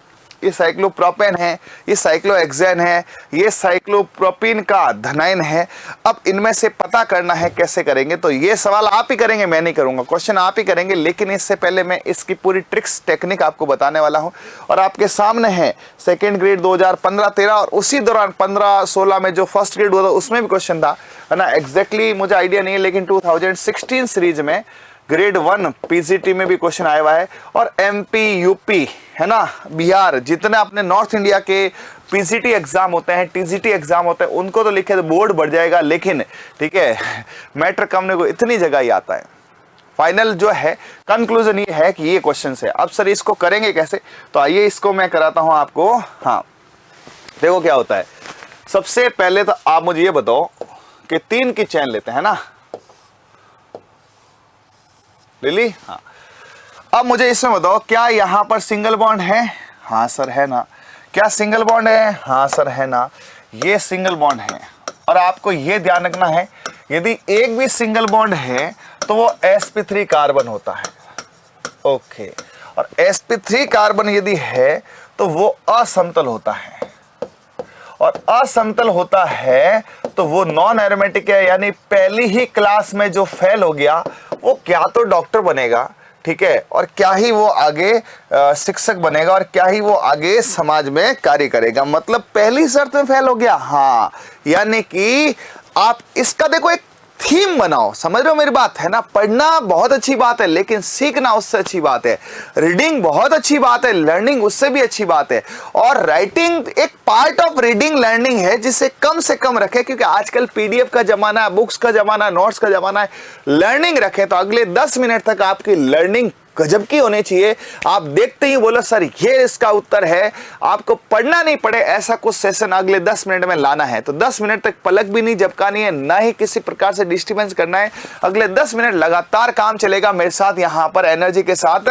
ये साइक्लोप्रोपेन है, ये साइक्लोहेक्सेन है, ये साइक्लोप्रोपीन का धनायन है। अब इनमें से पता करना है, कैसे करेंगे? तो ये सवाल आप ही करेंगे, मैं नहीं करूंगा, क्वेश्चन आप ही करेंगे। लेकिन इससे पहले मैं इसकी पूरी ट्रिक्स टेक्निक आपको बताने वाला हूं, और आपके सामने है सेकेंड ग्रेड 2015-13, और उसी दौरान 15-16 में जो फर्स्ट ग्रेड हुआ था उसमें भी क्वेश्चन था, है ना। एग्जैक्टली मुझे आइडिया नहीं है, लेकिन 2016 सीरीज में ग्रेड 1 पीसीटी में भी क्वेश्चन आया हुआ है। और एमपी, यूपी, है ना, बिहार, जितने अपने नॉर्थ इंडिया के पीसीटी एग्जाम होते हैं, टीजीटी एग्जाम होते हैं, उनको तो लिखे तो बोर्ड बढ़ जाएगा, लेकिन ठीक है मैटर कमने को इतनी जगह ही आता है। फाइनल जो है कंक्लूजन ये है कि ये क्वेश्चन है। अब सर इसको करेंगे कैसे? तो आइए इसको मैं कराता हूं आपको। हाँ, देखो क्या होता है। सबसे पहले तो आप मुझे ये बताओ कि 3 की चैन लेते हैं ना, ले ली? हाँ। अब मुझे इसमें बताओ, क्या यहां पर सिंगल बॉन्ड है? हाँ सर है ना। क्या सिंगल बॉन्ड है? हाँ सर है ना। ये सिंगल बॉन्ड है, और आपको ये ध्यान रखना है, यदि एक भी सिंगल बॉन्ड है तो वो sp3 कार्बन होता है, ओके। और sp3 कार्बन यदि है तो वो असमतल होता है, और असमतल होता है तो वो नॉन एरोमेटिक है, यानी पहली ही क्लास में जो फेल हो गया वो क्या तो डॉक्टर बनेगा, ठीक है, और क्या ही वो आगे शिक्षक बनेगा और क्या ही वो आगे समाज में कार्य करेगा। मतलब पहली शर्त में फेल हो गया। हाँ, यानी कि आप इसका देखो एक थीम बनाओ, समझ रहे हो मेरी बात है ना। पढ़ना बहुत अच्छी बात है, लेकिन सीखना उससे अच्छी बात है। रीडिंग बहुत अच्छी बात है, लर्निंग उससे भी अच्छी बात है। और राइटिंग एक पार्ट ऑफ रीडिंग लर्निंग है, जिसे कम से कम रखें, क्योंकि आजकल पीडीएफ का जमाना है, बुक्स का जमाना है, नोट्स का जमाना है। लर्निंग रखें तो अगले 10 मिनट तक आपकी लर्निंग गजब की होनी चाहिए। आप देखते ही बोलो सर ये इसका उत्तर है, आपको पढ़ना नहीं पड़े, ऐसा कुछ सेशन अगले 10 मिनट में लाना है। तो 10 मिनट तक पलक भी नहीं झपकानी है, ना ही किसी प्रकार से डिस्टर्बेंस करना है। अगले 10 मिनट लगातार काम चलेगा मेरे साथ यहां पर एनर्जी के साथ।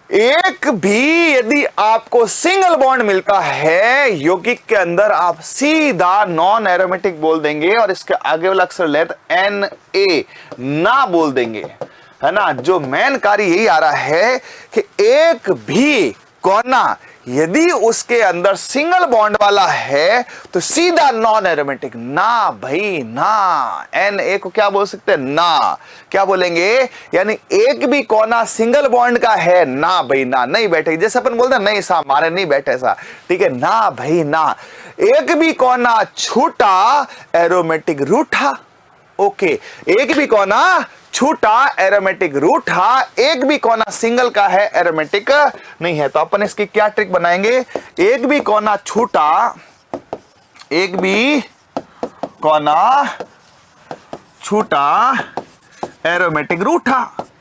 एक भी यदि आपको सिंगल बॉन्ड मिलता है यौगिक के अंदर, आप सीधा नॉन एरोमेटिक बोल देंगे और इसके आगे वाला अक्षर लेट Na ना बोल देंगे, है ना। जो मेन कार्य यही आ रहा है कि एक भी कोना यदि उसके अंदर सिंगल बॉन्ड वाला है तो सीधा नॉन एरोमेटिक, ना भाई ना। Na को क्या बोल सकते हैं, ना। क्या बोलेंगे, यानी एक भी कोना सिंगल बॉन्ड का है, ना भाई ना, नहीं बैठे। जैसे अपन बोलते हैं नहीं साहब मारे नहीं बैठे सा, ठीक है, ना भाई ना। एक भी कोना छूटा एरोमेटिक रूठा, ओके। एक भी कोना छूटा एरोमेटिक रूठा, एक भी कोना सिंगल का है एरोमेटिक नहीं है। तो अपन इसकी क्या ट्रिक बनाएंगे, एक भी कोना छूटा, एक भी कोना छूटा एरोमेटिक रूठा।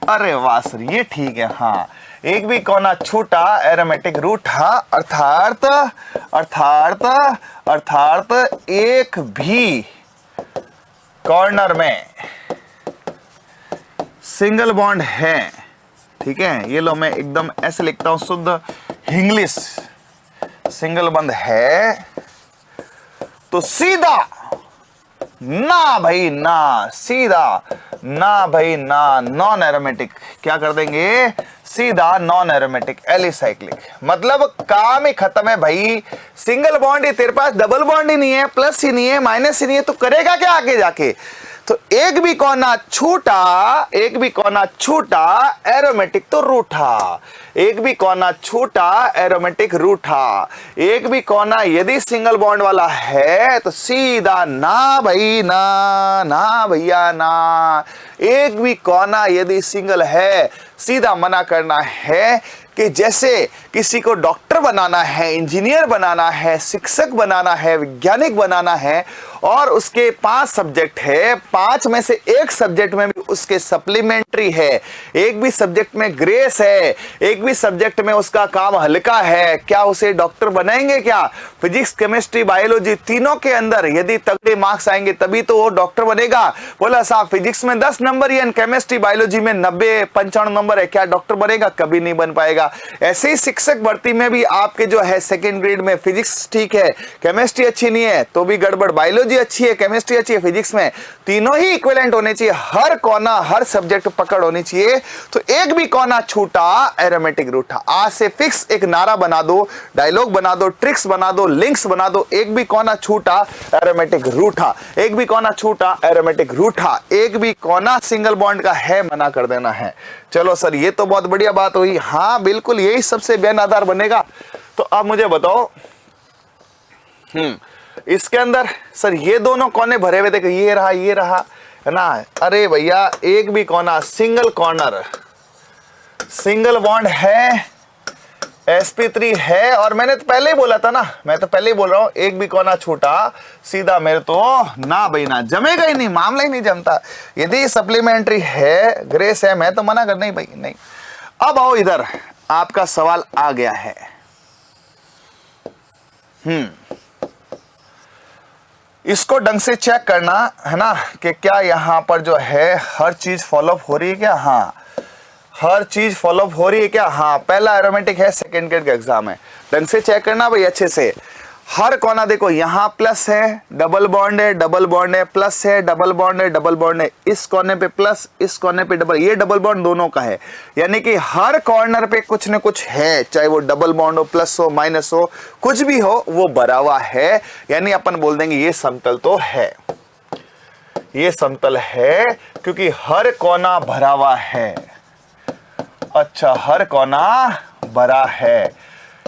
अरे वाह सर ये ठीक है। हाँ, एक भी कोना छूटा एरोमेटिक रूठा, अर्थात अर्थात अर्थात एक भी कॉर्नर में सिंगल बॉन्ड है, ठीक है। ये लो मैं एकदम ऐसे लिखता हूं शुद्ध इंग्लिश, सिंगल बॉन्ड है तो सीधा ना भाई ना, सीधा ना भाई ना, नॉन एरोमेटिक क्या कर देंगे, सीधा नॉन एरोमेटिक एलिसाइक्लिक। मतलब काम ही खत्म है भाई। सिंगल बॉन्ड ही तेरे पास, डबल बॉन्ड ही नहीं है, प्लस ही नहीं है, माइनस ही नहीं है, तो करेगा क्या आगे जाके। तो एक भी कोना छूटा, एक भी कोना छूटा एरोमेटिक तो रूठा, एक भी कोना छूटा एरोमेटिक रूठा। एक भी कोना यदि सिंगल बॉन्ड वाला है तो सीधा ना भाई ना, ना भैया ना। एक भी कोना यदि सिंगल है सीधा मना करना है। कि जैसे किसी को डॉक्टर बनाना है, इंजीनियर बनाना है, शिक्षक बनाना है, वैज्ञानिक बनाना है और उसके 5 सब्जेक्ट है, 5 में से एक सब्जेक्ट में भी उसके सप्लीमेंट्री है, एक भी सब्जेक्ट में ग्रेस है, एक भी सब्जेक्ट में उसका काम हल्का है, क्या उसे डॉक्टर बनाएंगे क्या। फिजिक्स केमिस्ट्री बायोलॉजी तीनों के अंदर यदि तगड़े मार्क्स आएंगे तभी तो वो डॉक्टर बनेगा। बोला साहब फिजिक्स में 10 नंबर है, केमिस्ट्री बायोलॉजी में 90-95 नंबर है, क्या डॉक्टर बनेगा, कभी नहीं बन पाएगा। ऐसे ही शिक्षक भर्ती में भी आपके जो है सेकंड ग्रेड में फिजिक्स ठीक है, केमिस्ट्री अच्छी नहीं है तो भी गड़बड़, बायोलॉजी अच्छी है, केमिस्ट्री अच्छी है, फिजिक्स में तीनों ही इक्विवेलेंट होने चाहिए, हर कोना हर सब्जेक्ट पकड़ होनी चाहिए। तो एक भी कोना छूटा एरोमेटिक रूठा। आज से फिक्स एक नारा बना दो, डायलॉग बना दो, ट्रिक्स बना दो, लिंक्स बना दो, एक भी कोना छूटा एरोमेटिक रूठा, एक भी कोना छूटा एरोमेटिक रूठा, एक भी कोना सिंगल बॉन्ड का है मना कर देना है। चलो सर ये तो बहुत बढ़िया बात हुई। हाँ बिल्कुल यही सबसे बेन आधार बनेगा। तो अब मुझे बताओ इसके अंदर सर ये दोनों कोने भरे हुए थे, ये रहा है ना। अरे भैया एक भी कोना सिंगल कॉर्नर सिंगल बॉन्ड है, sp3 है। और मैंने तो पहले ही बोला था ना, मैं तो पहले ही बोल रहा हूं एक भी कोना छूटा सीधा मेरे तो ना भाई ना, जमेगा ही नहीं, मामला ही नहीं जमता। यदि सप्लीमेंट्री है, ग्रेस है, मैं तो मना कर नहीं भाई नहीं। अब आओ इधर, आपका सवाल आ गया है। इसको ढंग से चेक करना है ना कि क्या यहां पर जो है हर चीज फॉलोअप हो रही है क्या। हाँ हर चीज फॉलोअप हो रही है क्या। हाँ पहला एरोमेटिक है, सेकंड ग्रेड का एग्जाम है, ढंग से चेक करना भाई अच्छे से। हर कोना देखो यहां प्लस है, डबल बॉन्ड है, डबल बॉन्ड है, प्लस है, डबल बॉन्ड है, डबल बॉन्ड है, इस कोने पे प्लस, इस कोने पे डबल, ये डबल बॉन्ड दोनों का है। यानी कि हर कॉर्नर पे कुछ न कुछ है, चाहे वो डबल बॉन्ड हो, प्लस हो, माइनस हो, कुछ भी हो, वो भरा हुआ है। यानी अपन बोल देंगे ये समतल तो है, ये समतल है क्योंकि हर कोना भरा हुआ है, अच्छा, हर कोना भरा है,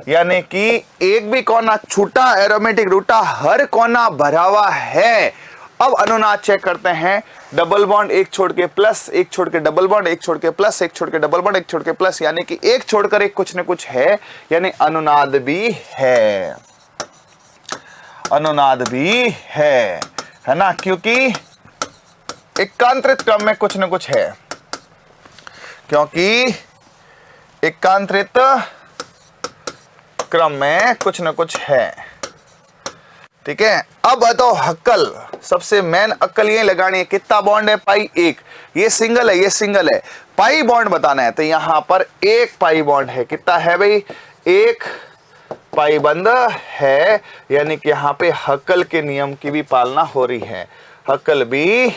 यानी कि एक भी कोना छूटा, एरोमेटिक रूठा, हर कोना भरा हुआ है। अब अनुनाद चेक करते हैं। डबल बॉन्ड एक छोड़ के प्लस, एक छोड़ के डबल बॉन्ड, एक छोड़ के प्लस, एक छोड़ के डबल बॉन्ड, एक छोड़ के प्लस, यानी कि एक छोड़कर एक कुछ न कुछ है, यानी अनुनाद भी है, अनुनाद भी है ना, क्योंकि एकांतरित क्रम में कुछ न कुछ है, क्योंकि एकांतरित क्रम में कुछ न कुछ है। ठीक है, अब बताओ हक्कल, सबसे मेन अक्कल ये लगानी है, कितना बॉन्ड है, पाई एक, ये सिंगल है, ये सिंगल है, पाई बॉन्ड बताना है, तो यहां पर एक पाई बॉन्ड है, कितना है भाई, एक पाई बंद है, यानी कि यहां पे हक्कल के नियम की भी पालना हो रही है, हक्कल भी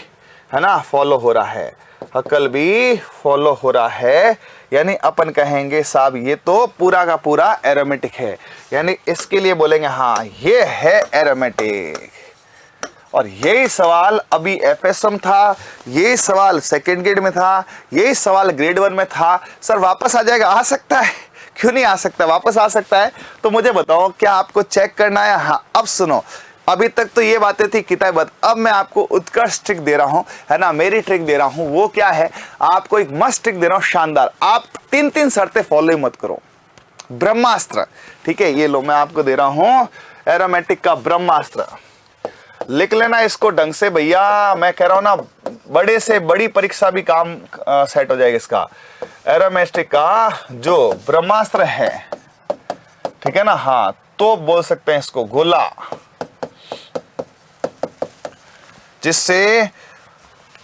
है ना फॉलो हो रहा है, हक्कल भी फॉलो हो रहा है, यानी अपन कहेंगे साहब ये तो पूरा का पूरा एरोमेटिक है, यानी इसके लिए बोलेंगे हाँ ये है एरोमेटिक। और यही सवाल अभी एफएसएम था, यही सवाल सेकंड ग्रेड में था, यही सवाल ग्रेड 1 में था। सर वापस आ जाएगा, आ सकता है, क्यों नहीं आ सकता, वापस आ सकता है। तो मुझे बताओ क्या आपको चेक करना है? हाँ, अब सुनो, अभी तक तो ये बातें थी किताबत, अब मैं आपको उत्कृष्ट ट्रिक दे रहा हूं, है ना, मेरी ट्रिक दे रहा हूं। वो क्या है, आपको एक मस्त ट्रिक दे रहा हूं, शानदार। आप 3 शर्तें फॉलो मत करो। ब्रह्मास्त्र, ठीक है, ये लो मैं आपको दे रहा हूं एरोमेटिक का ब्रह्मास्त्र, लिख लेना इसको ढंग से भैया, मैं कह रहा हूं ना बड़े से बड़ी परीक्षा भी काम सेट हो जाएगा इसका। एरोमेटिक का जो ब्रह्मास्त्र है, ठीक है ना, हाँ, तो बोल सकते हैं इसको गोला, जिससे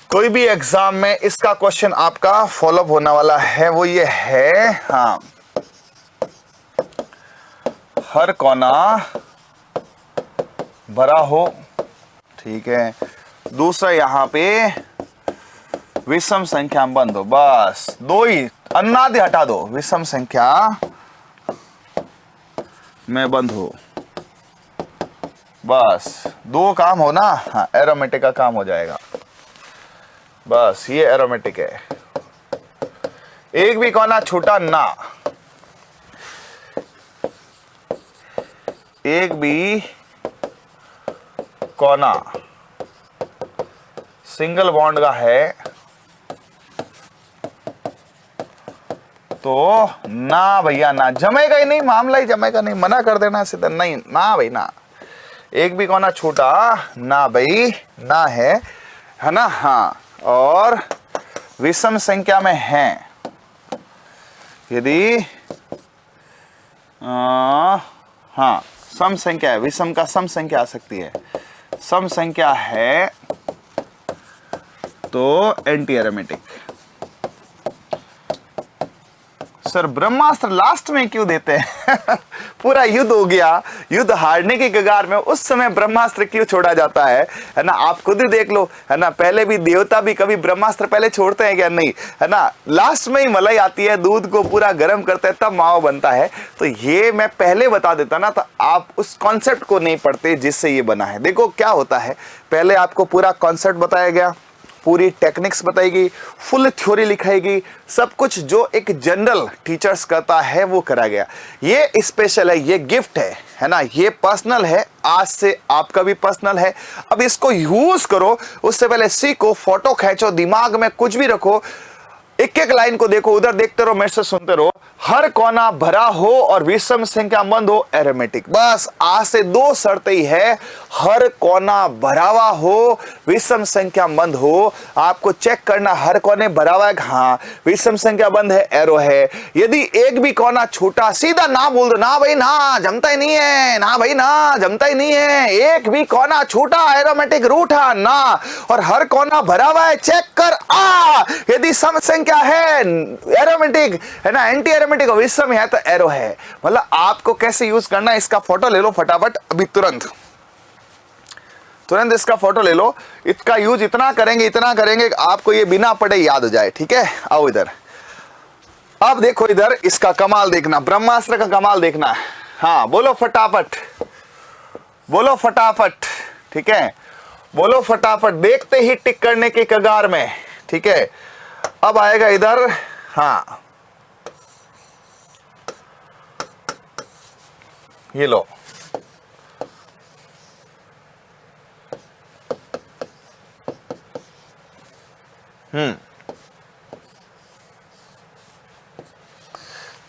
कोई भी एग्जाम में इसका क्वेश्चन आपका फॉलोअप होने वाला है। वो ये है, हाँ, हर कोना भरा हो, ठीक है। दूसरा यहां पे विषम संख्या में बंद हो, बस दो ही अनुनाद हटा दो, विषम संख्या में बंद हो, बस दो काम हो ना, हाँ, एरोमेटिक का काम हो जाएगा। बस ये एरोमेटिक है, एक भी कोना छूटा ना, एक भी कोना सिंगल बॉन्ड का है तो ना भैया ना, जमेगा ही नहीं, मामला ही जमेगा नहीं, मना कर देना सीधा, नहीं ना भाई ना, एक भी कोना छूटा ना भाई ना है ना, हाँ। और विषम संख्या में है, यदि हाँ सम संख्या है, विषम का सम संख्या आ सकती है, सम संख्या है तो एंटी एरोमेटिक। सर ब्रह्मास्त्र लास्ट में क्यों देते हैं? पूरा युद्ध हो गया, युद्ध हारने की कगार में, उस समय ब्रह्मास्त्र क्यों छोड़ा जाता है ना, आप खुद ही देख लो, है ना, पहले भी देवता भी कभी ब्रह्मास्त्र पहले छोड़ते हैं क्या? नहीं, है ना, लास्ट में ही मलाई आती है, दूध को पूरा गर्म करते हैं तब मावा बनता है। तो ये मैं पहले बता देता ना, तो आप उस कॉन्सेप्ट को नहीं पढ़ते जिससे ये बना है। देखो क्या होता है, पहले आपको पूरा कॉन्सेप्ट बताया गया, पूरी टेक्निक्स बताएगी, फुल थ्योरी लिखाएगी, सब कुछ जो एक जनरल टीचर्स करता है वो करा गया। ये स्पेशल है, ये गिफ्ट है ना, ये पर्सनल है, आज से आपका भी पर्सनल है। अब इसको यूज करो, उससे पहले सीखो, फोटो खींचो, दिमाग में कुछ भी रखो, एक एक लाइन को देखो, उधर देखते रहो, मेरे से सुनते रहो। हर कोना भरा हो और विषम संख्या बंद हो, एरोमेटिक। बस आज से दो शर्तें ही है, हर कोना भरा हुआ हो, विषम संख्या बंद हो। आपको चेक करना, हर कोने भरा हुआ है, हाँ, विषम संख्या बंद है, एरो है। यदि एक भी कोना छोटा, सीधा ना बोल दो, ना भाई ना, जमता ही नहीं है, ना भाई ना, जमता ही नहीं है, एक भी कोना छोटा, एरोमेटिक रूठा ना, और हर कोना भरा हुआ है, चेक कर आ। यदि सम संख्या है, एरोमेटिक है ना, एंटी एरोमेटिक विषम है तो एरो है। मतलब आपको कैसे यूज करना है, इसका फोटो ले लो फटाफट, अभी तुरंत इसका फोटो ले लो। इसका यूज इतना करेंगे आपको ये बिना पढ़े याद हो जाए, ठीक है। आओ इधर, अब देखो इधर, इसका कमाल देखना, ब्रह्मास्त्र का कमाल देखना। हाँ बोलो फटाफट, बोलो फटाफट, ठीक है, बोलो फटाफट, देखते ही टिक करने के कगार में, ठीक है। अब आएगा इधर, हाँ ये लो,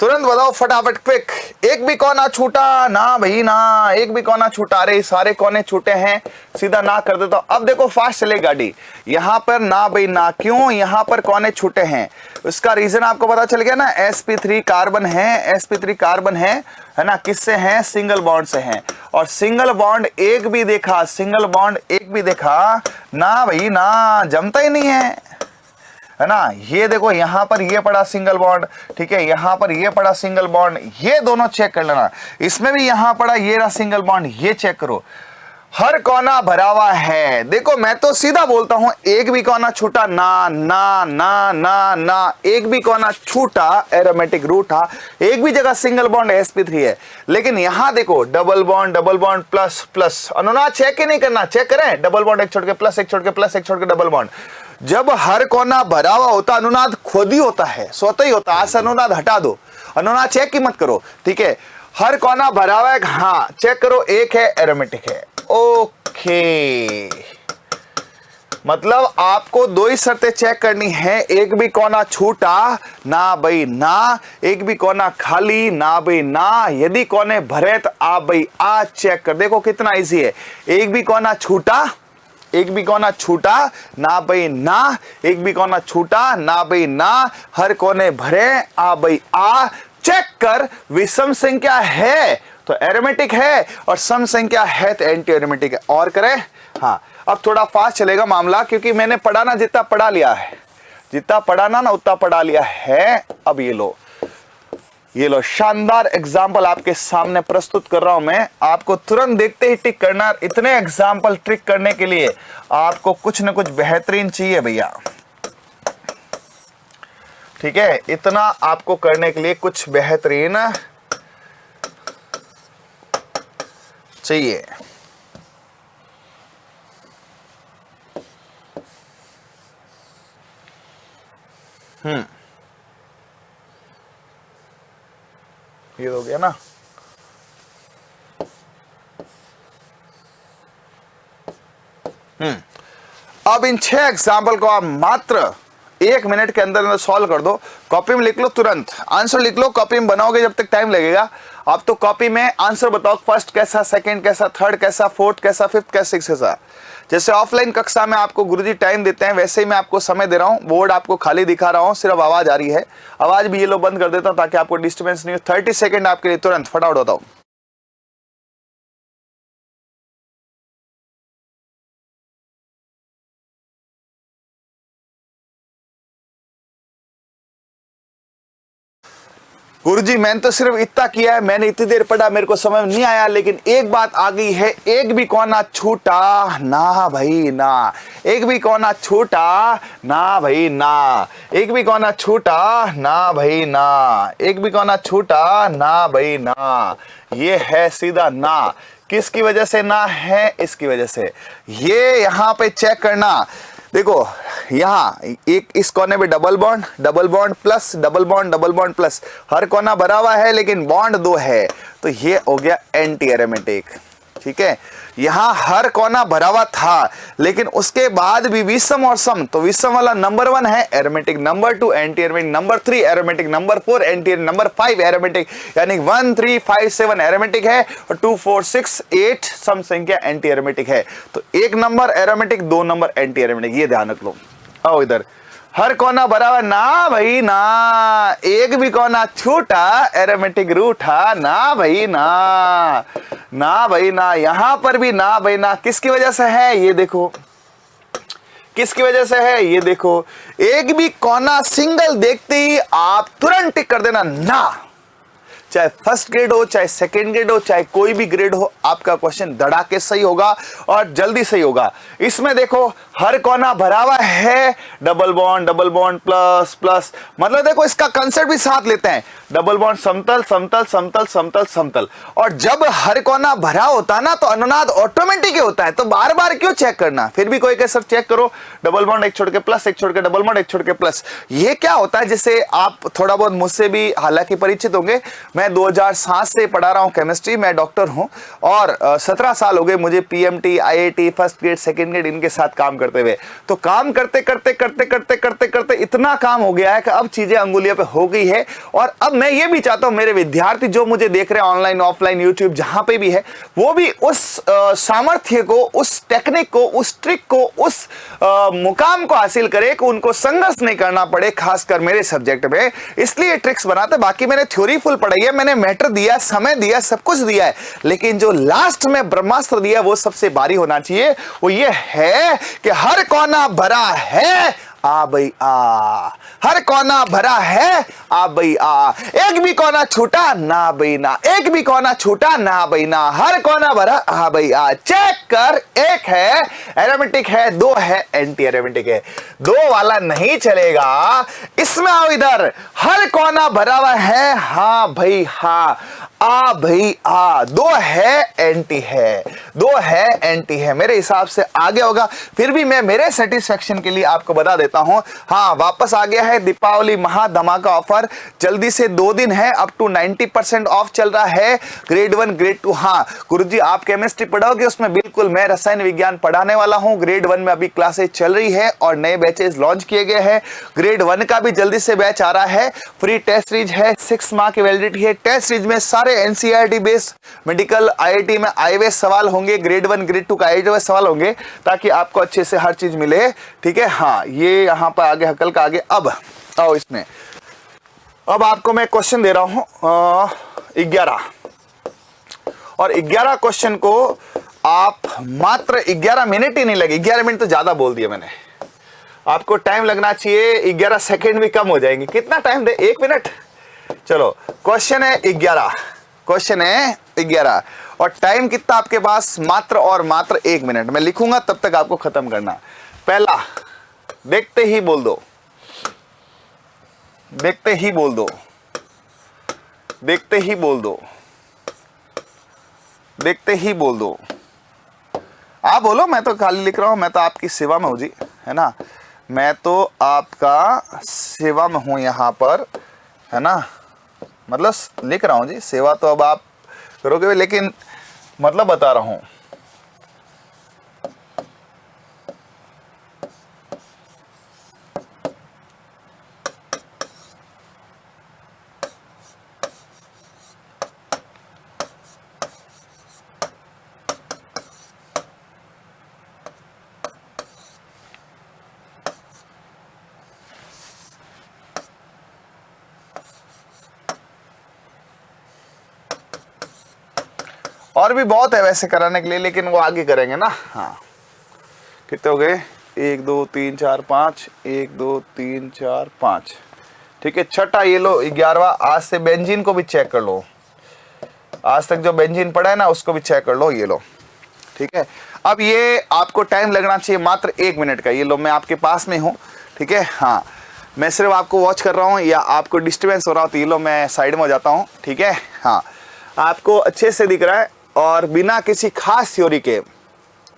तुरंत बताओ फटाफट क्विक। एक भी कोना छूटा ना भाई ना, एक भी कोना छूटा। अरे सारे कोने छूटे हैं, सीधा ना कर देता हूं। अब देखो फास्ट चले गाड़ी, यहां पर ना भाई ना, क्यों? यहां पर कोने छूटे हैं, उसका रीजन आपको पता चल गया ना। sp3 कार्बन है, sp3 कार्बन है ना, किससे हैं? सिंगल बॉन्ड से हैं। और सिंगल बॉन्ड एक भी देखा, सिंगल बॉन्ड एक भी देखा ना भाई ना, जमता ही नहीं है ना। ये देखो यहां पर ये पड़ा सिंगल बॉन्ड, ठीक है, यहां पर ये पड़ा सिंगल बॉन्ड, ये दोनों चेक कर लेना। इसमें भी यहां पड़ा ये रहा सिंगल बॉन्ड, ये चेक करो, हर कोना भरा हुआ है। देखो मैं तो सीधा बोलता हूं, एक भी कोना छूटा ना ना ना ना ना, एक भी कोना छूटा एरोमेटिक रूट था, एक भी जगह सिंगल बॉन्ड sp3 है। लेकिन यहां देखो डबल बॉन्ड प्लस प्लस, अनुनाद चेक ही नहीं करना, चेक करें, डबल बॉन्ड एक छोड़ के प्लस, एक छोड़ के प्लस, एक छोड़ के डबल बॉन्ड। जब हर कोना भरा हुआ होता, अनुनाद खुद ही होता है, स्वतः ही होता है। आज से अनुनाद हटा दो, अनुनाद चेक ही मत करो, ठीक है। हर कोना भरा हुआ है, हाँ चेक करो, एक है एरोमेटिक है, ओके। मतलब आपको दो ही शर्तें चेक करनी है, एक भी कोना छूटा ना भाई ना, एक भी कोना खाली ना भाई ना। यदि कोने भरे तो आप भाई आज चेक कर, देखो कितना इजी है। एक भी कोना छूटा, एक भी कोना छूटा ना भाई ना, एक भी कोना छूटा ना भाई ना, हर कोने भरे आ भाई आ। चेक कर, विषम संख्या है तो एरोमेटिक है, और सम संख्या है तो एंटी एरोमेटिक है। और करें, हाँ अब थोड़ा फास्ट चलेगा मामला, क्योंकि मैंने पढ़ा ना, जितना पढ़ा लिया है, जितना पढ़ाना ना उतना पढ़ा लिया है। अब ये लो, ये लो शानदार एग्जाम्पल आपके सामने प्रस्तुत कर रहा हूं मैं। आपको तुरंत देखते ही टिक करना। इतने एग्जाम्पल ट्रिक करने के लिए आपको कुछ न कुछ बेहतरीन चाहिए भैया, ठीक है। इतना आपको करने के लिए कुछ बेहतरीन चाहिए। ये हो गया ना। अब इन 6 एग्जाम्पल को आप मात्र 1 मिनट के अंदर सॉल्व कर दो। कॉपी में लिख लो, तुरंत आंसर लिख लो। कॉपी में बनाओगे जब तक टाइम लगेगा। आप तो कॉपी में आंसर बताओ, फर्स्ट कैसा, सेकंड कैसा, थर्ड कैसा, फोर्थ कैसा, फिफ्थ कैसा, सिक्स कैसा। जैसे ऑफलाइन कक्षा में आपको गुरुजी टाइम देते हैं, वैसे ही मैं आपको समय दे रहा हूं। बोर्ड आपको खाली दिखा रहा हूं, सिर्फ आवाज आ रही है। आवाज भी ये लो बंद कर देता हूं ताकि आपको डिस्टर्बेंस नहीं हो। 30 सेकंड आपके लिए, तुरंत फटाफट बताओ। गुरुजी मैंने तो सिर्फ इतना किया है, मैंने इतनी देर पढ़ा, मेरे को समझ नहीं आया। लेकिन एक बात आ गई है, एक भी कोना छूटा ना भाई ना, एक भी कोना छूटा ना भाई ना, एक भी कोना छूटा ना भाई ना, एक भी कोना छूटा ना भाई ना। ये है सीधा ना। किसकी वजह से ना है? इसकी वजह से। ये यहां पे चेक करना, देखो यहां एक इस कोने पे double bond plus, double bond plus, हर कोना भरा हुआ है लेकिन बॉन्ड 2 है, तो ये हो गया एंटी एरोमेटिक, ठीक है। यहां हर कोना भरा हुआ था लेकिन उसके बाद भी विषम और सम, तो विषम वाला नंबर 1 है aromatic, number 2 anti aromatic, number 3 aromatic, number 4 anti, number 5 aromatic. यानी 1 3 5 7 एरोमेटिक है और 2 4 6 8 सम संख्या एंटी एरोमेटिक है। तो एक number aromatic, 2 number anti aromatic, ये ध्यान रख लो। आओ इधर, हर कोना भरा हुआ ना भाई ना, एक भी कोना छूटा एरोमेटिक रूट है ना भाई ना, ना भाई ना। यहां पर भी ना भाई ना, किसकी वजह से है? ये देखो किसकी वजह से है, ये देखो। एक भी कोना सिंगल देखते ही आप तुरंत टिक कर देना ना। चाहे फर्स्ट ग्रेड हो, चाहे सेकंड ग्रेड हो, चाहे कोई भी ग्रेड हो, आपका क्वेश्चन धड़ाके सही होगा और जल्दी सही होगा। इसमें देखो हर कोना भरा हुआ है, डबल बॉन्ड प्लस प्लस, मतलब देखो इसका कंसेप्ट भी साथ लेते हैं, डबल बॉन्ड समतल समतल समतल समतल समतल। और जब हर कोना भरा होता है ना तो अनुनाद ऑटोमेटिक होता है, तो बार बार क्यों चेक करना? फिर भी कोई कैसे चेक करो, डबल बॉन्ड एक छोड़ के प्लस, एक छोड़ के डबल बॉन्ड, एक छोड़ के प्लस। ये क्या होता है, जिससे आप थोड़ा बहुत मुझसे भी हालांकि परिचित होंगे, मैं 2007 से पढ़ा रहा हूँ केमिस्ट्री, मैं डॉक्टर हूँ और 17 साल हो गए मुझे PMT, IIT, first grade, second grade इनके साथ काम करते हुए। तो काम करते करते करते करते करते करते इतना काम हो गया है कि अब चीजें अंगुलियों पे हो गई है। और अब मैं ये भी चाहता हूँ मेरे विद्यार्थी जो मुझे देख रहे हैं ऑनलाइन, ऑफलाइन, यूट्यूब जहां पे भी है, वो भी उस सामर्थ्य को, उस टेक्निक को, उस ट्रिक को, उस मुकाम को हासिल करे कि उनको संघर्ष नहीं करना पड़े, खासकर मेरे सब्जेक्ट में। इसलिए ट्रिक्स बनाते। बाकी मैंने थ्योरी फुल पढ़ाई है, मैंने मैटर दिया, समय दिया, सब कुछ दिया है, लेकिन जो लास्ट में ब्रह्मास्त्र दिया वो सबसे भारी होना चाहिए। वो ये है कि हर कोना भरा है, आ भाई आ, हर कोना भरा है, आ भाई आ, एक भी कोना छूटा ना भाई ना, एक भी कोना छूटा ना भाई ना, हर कोना भरा आ भाई आ। चेक कर, एक है एरोमेटिक है, दो है एंटी एरोमेटिक है, दो वाला नहीं चलेगा। इसमें आओ इधर, हर कोना भरा हुआ है, हाँ भाई हाँ, आ भाई आ, दो है एंटी है, दो है एंटी है, मेरे हिसाब से आगे होगा। फिर भी मैं मेरे सेटिस्फेक्शन के लिए आपको बता देता हूं, हाँ वापस आ गया है दीपावली महा धमाका ऑफर, जल्दी से 2 दिन है, अप टू 90% ऑफ चल रहा है। ग्रेड 1, ग्रेड 2, हाँ गुरुजी आप केमिस्ट्री पढ़ोगे उसमें बिल्कुल मैं रसायन विज्ञान पढ़ाने वाला हूं। ग्रेड 1 में अभी क्लासेस चल रही है और नए बैचेस लॉन्च किए गए हैं। ग्रेड 1 का भी जल्दी से बैच आ रहा है, फ्री टेस्ट सीरीज है, 6 माह की वैलिडिटी है। टेस्ट सीरीज में सारे एनसीईआरटी बेस्ड मेडिकल, आईआईटी में आईवेस सवाल होंगे, ग्रेड 1, ग्रेड 2 का आईआईटी सवाल होंगे, ताकि आपको अच्छे से हर चीज मिले। ठीक है, हाँ ये यहां पर आगे हकल का आगे। अब आओ इसमें, अब आपको मैं क्वेश्चन दे रहा हूं 11 और 11 क्वेश्चन को आप मात्र 11 मिनट ही नहीं लगे, 11 मिनट तो ज्यादा बोल दिया मैंने, आपको टाइम लगना चाहिए 11 सेकंड भी कम हो जाएंगे। कितना टाइम दे, 1 मिनट। चलो क्वेश्चन है 11, क्वेश्चन है 11 और टाइम कितना आपके पास, मात्र और मात्र 1 मिनट। मैं लिखूंगा तब तक आपको खत्म करना। पहला, देखते ही बोल दो, देखते ही बोल दो, देखते ही बोल दो, देखते ही बोल दो। आप बोलो, मैं तो खाली लिख रहा हूं, मैं तो आपकी सेवा में हूं जी, है ना, मैं तो आपका सेवा में हूं यहां पर, है ना, मतलब लिख रहा हूं जी, सेवा तो अब आप करोगे, लेकिन मतलब बता रहा हूं। और भी बहुत है वैसे कराने के लिए, लेकिन वो आगे करेंगे ना। हाँ कितने हो गए, 1 2 3 4 5, 1 2 3 4 5। ठीक है, छठा ये लो 11वां। आज से बेंजीन को भी चेक कर लो, आज तक जो बेंजीन पढ़ा है ना उसको भी चेक कर लो, ये लो। ठीक है, अब ये आपको टाइम लगना चाहिए मात्र 1 मिनट का। ये लो मैं आपके पास में हूँ, ठीक है, हाँ मैं सिर्फ आपको वॉच कर रहा हूँ, या आपको डिस्टर्बेंस हो रहा हो तो ये लो मैं साइड में हो जाता हूँ। ठीक है, हाँ आपको अच्छे से दिख रहा है और बिना किसी खास थ्योरी के।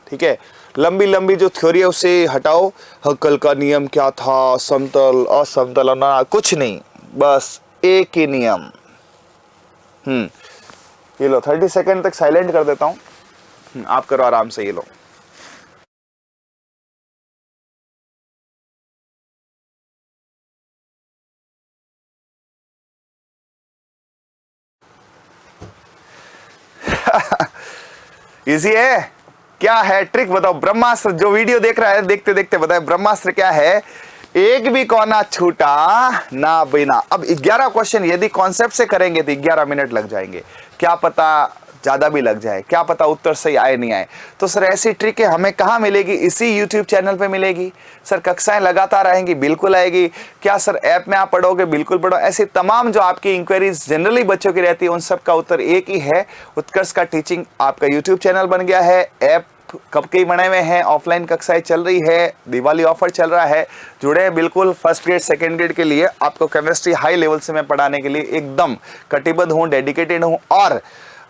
ठीक है, लंबी लंबी जो थ्योरी है उसे हटाओ। हक्कल का नियम क्या था, समतल असमतल ना, कुछ नहीं, बस एक ही नियम। ये लो 30 सेकंड तक साइलेंट कर देता हूं, आप करो आराम से। ये लो इजी है, क्या है ट्रिक बताओ। ब्रह्मास्त्र जो वीडियो देख रहा है, देखते देखते बताए ब्रह्मास्त्र क्या है। एक भी कोना छूटा ना बिना। अब 11 क्वेश्चन यदि कॉन्सेप्ट से करेंगे तो 11 मिनट लग जाएंगे, क्या पता ज्यादा भी लग जाए, क्या पता उत्तर सही आए नहीं आए। तो सर ऐसी ट्रिक है हमें कहाँ मिलेगी, इसी YouTube चैनल पे मिलेगी। सर कक्षाएं लगातार आएंगी, बिल्कुल आएगी। क्या सर ऐप में आप पढ़ोगे, बिल्कुल पढ़ो। ऐसी तमाम जो आपकी इंक्वायरीज जनरली बच्चों की रहती है उन सब का उत्तर एक ही है। उत्कर्ष का टीचिंग आपका YouTube चैनल बन गया है, ऐप कब के बने हुए हैं, ऑफलाइन कक्षाएं चल रही है, दिवाली ऑफर चल रहा है, जुड़े हैं बिल्कुल। फर्स्ट ग्रेड सेकंड ग्रेड के लिए आपको केमिस्ट्री हाई लेवल से मैं पढ़ाने के लिए एकदम कटिबद्ध हूँ, डेडिकेटेड हूँ। और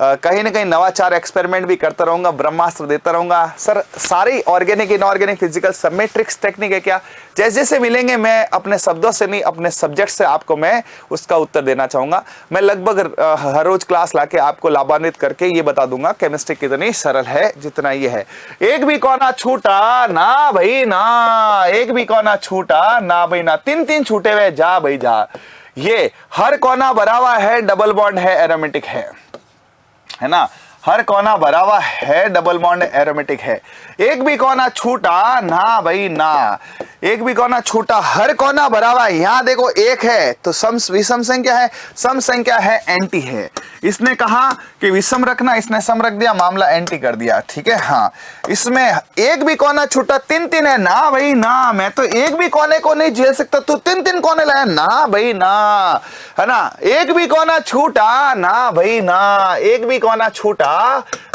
कहीं ना कहीं नवाचार एक्सपेरिमेंट भी करता रहूंगा, ब्रह्मास्त्र देता रहूंगा। सर सारी ऑर्गेनिक इनऑर्गेनिक फिजिकल सब में ट्रिक्स टेक्निक है क्या? जैसे जैसे मिलेंगे मैं अपने शब्दों से नहीं अपने सब्जेक्ट से आपको मैं उसका उत्तर देना चाहूंगा। मैं लगभग हर रोज क्लास लाके आपको लाभान्वित करके ये बता दूंगा केमिस्ट्री कितनी सरल है जितना ये है। एक भी कोना छूटा ना भाई ना, एक भी कोना छूटा ना भाई ना, तीन तीन छूटे हुए जा भाई जा। ये हर कोना भरा हुआ है, डबल बॉन्ड है, एरोमेटिक है ना। हर कोना भरा हुआ है, डबल बॉन्ड एरोमेटिक है। एक भी कोना छूटा ना भाई ना, एक भी कोना छूटा, हर कोना भरा हुआ है। यहां देखो एक है तो विषम संख्या है, सम संख्या है, एंटी है। इसने कहा कि विषम रखना, इसने सम रख दिया, मामला एंटी कर दिया। ठीक है, हाँ। इसमें एक भी कोना छूटा, तीन तीन है ना भाई ना, मैं तो एक भी कोने को नहीं झेल सकता, तू तीन तीन कोने लाया ना भाई ना, है ना। एक भी कोना छूटा ना भाई ना, एक भी कोना छूटा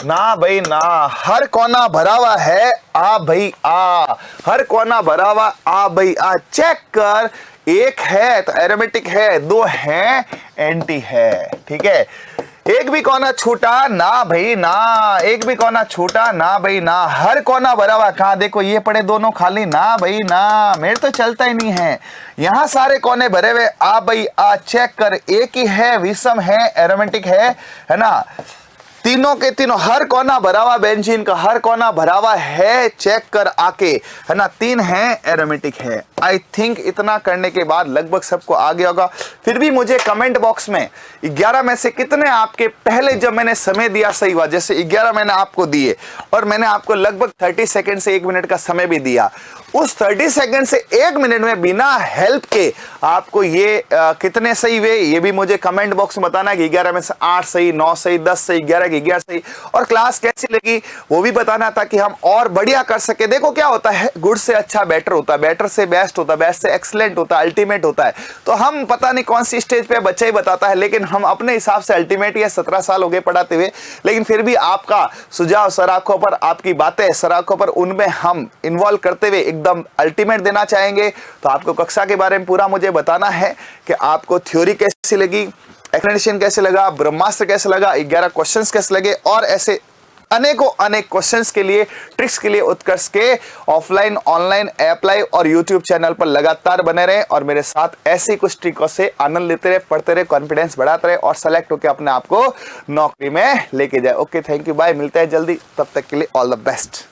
ना भाई ना, हर कोना भरा हुआ है, आ भाई आ, हर कोना भरा हुआ, आ भाई आ। चेक कर, एक है तो एरोमेटिक है, दो है एंटी है। ठीक है, एक भी कोना छूटा ना भाई ना, एक भी कोना छूटा ना भाई ना, हर कोना भरा हुआ। कहां देखो ये पड़े दोनों खाली, ना भाई ना, मेरे तो चलता ही नहीं है। यहां सारे कोने भरे हुए, आ भाई आ। चेक कर, एक ही है, विषम है, एरोमेटिक है ना। तीनों के तीनों, हर कोना भरा हुआ बेंजीन का, हर कोना भरा हुआ है। चेक कर आके, है ना, तीन है, एरोमेटिक है। आई थिंक इतना करने के बाद लगभग सबको आ गया होगा। फिर भी मुझे कमेंट बॉक्स में 11 में से कितने आपके पहले जब मैंने समय दिया सही हुआ, जैसे 11 मैंने आपको दिए और मैंने आपको लगभग 30 सेकंड से 1 मिनट का समय भी दिया, उस 30 सेकंड से 1 मिनट में बिना हेल्प के आपको ये कितने सही हुए ये भी मुझे कमेंट बॉक्स में बताना है कि 11 में से 8 सही, 9 सही, 10 सही, 11 की 11 सही, और क्लास कैसी लगी वो भी बताना ताकि हम और बढ़िया कर सके। देखो क्या होता है, गुड से अच्छा बेटर होता है, बेटर से बेस्ट होता है, बेस्ट से एक्सलेंट होता है, अल्टीमेट होता है। तो हम पता नहीं कौन सी स्टेज पे बच्चा ही बताता है, लेकिन हम अपने हिसाब से अल्टीमेट, ये 17 साल हो गए पढ़ाते हुए, लेकिन फिर भी आपका सुझाव सर आंखों पर, आपकी बातें सर आंखों पर, उनमें हम इन्वॉल्व करते हुए एकदम अल्टीमेट देना चाहेंगे। तो आपको कक्षा के बारे में पूरा मुझे बताना है कि आपको थ्योरी कैसी लगी, एक्सप्लेनेशन कैसे लगा, ब्रह्मास्त्र कैसे लगा, 11 क्वेश्चंस कैसे लगे, और ऐसे अनेकों अनेक क्वेश्चंस के लिए, ट्रिक्स के लिए उत्कर्ष के ऑफलाइन ऑनलाइन ऐप लाइव और यूट्यूब चैनल पर लगातार बने रहे और मेरे साथ ऐसी कुछ ट्रिकों से आनंद लेते रहे, पढ़ते रहे, कॉन्फिडेंस बढ़ाते रहे और सेलेक्ट होकर अपने आप को नौकरी में लेके जाए। ओके, थैंक यू, बाय, मिलते हैं जल्दी, तब तक के लिए ऑल द बेस्ट।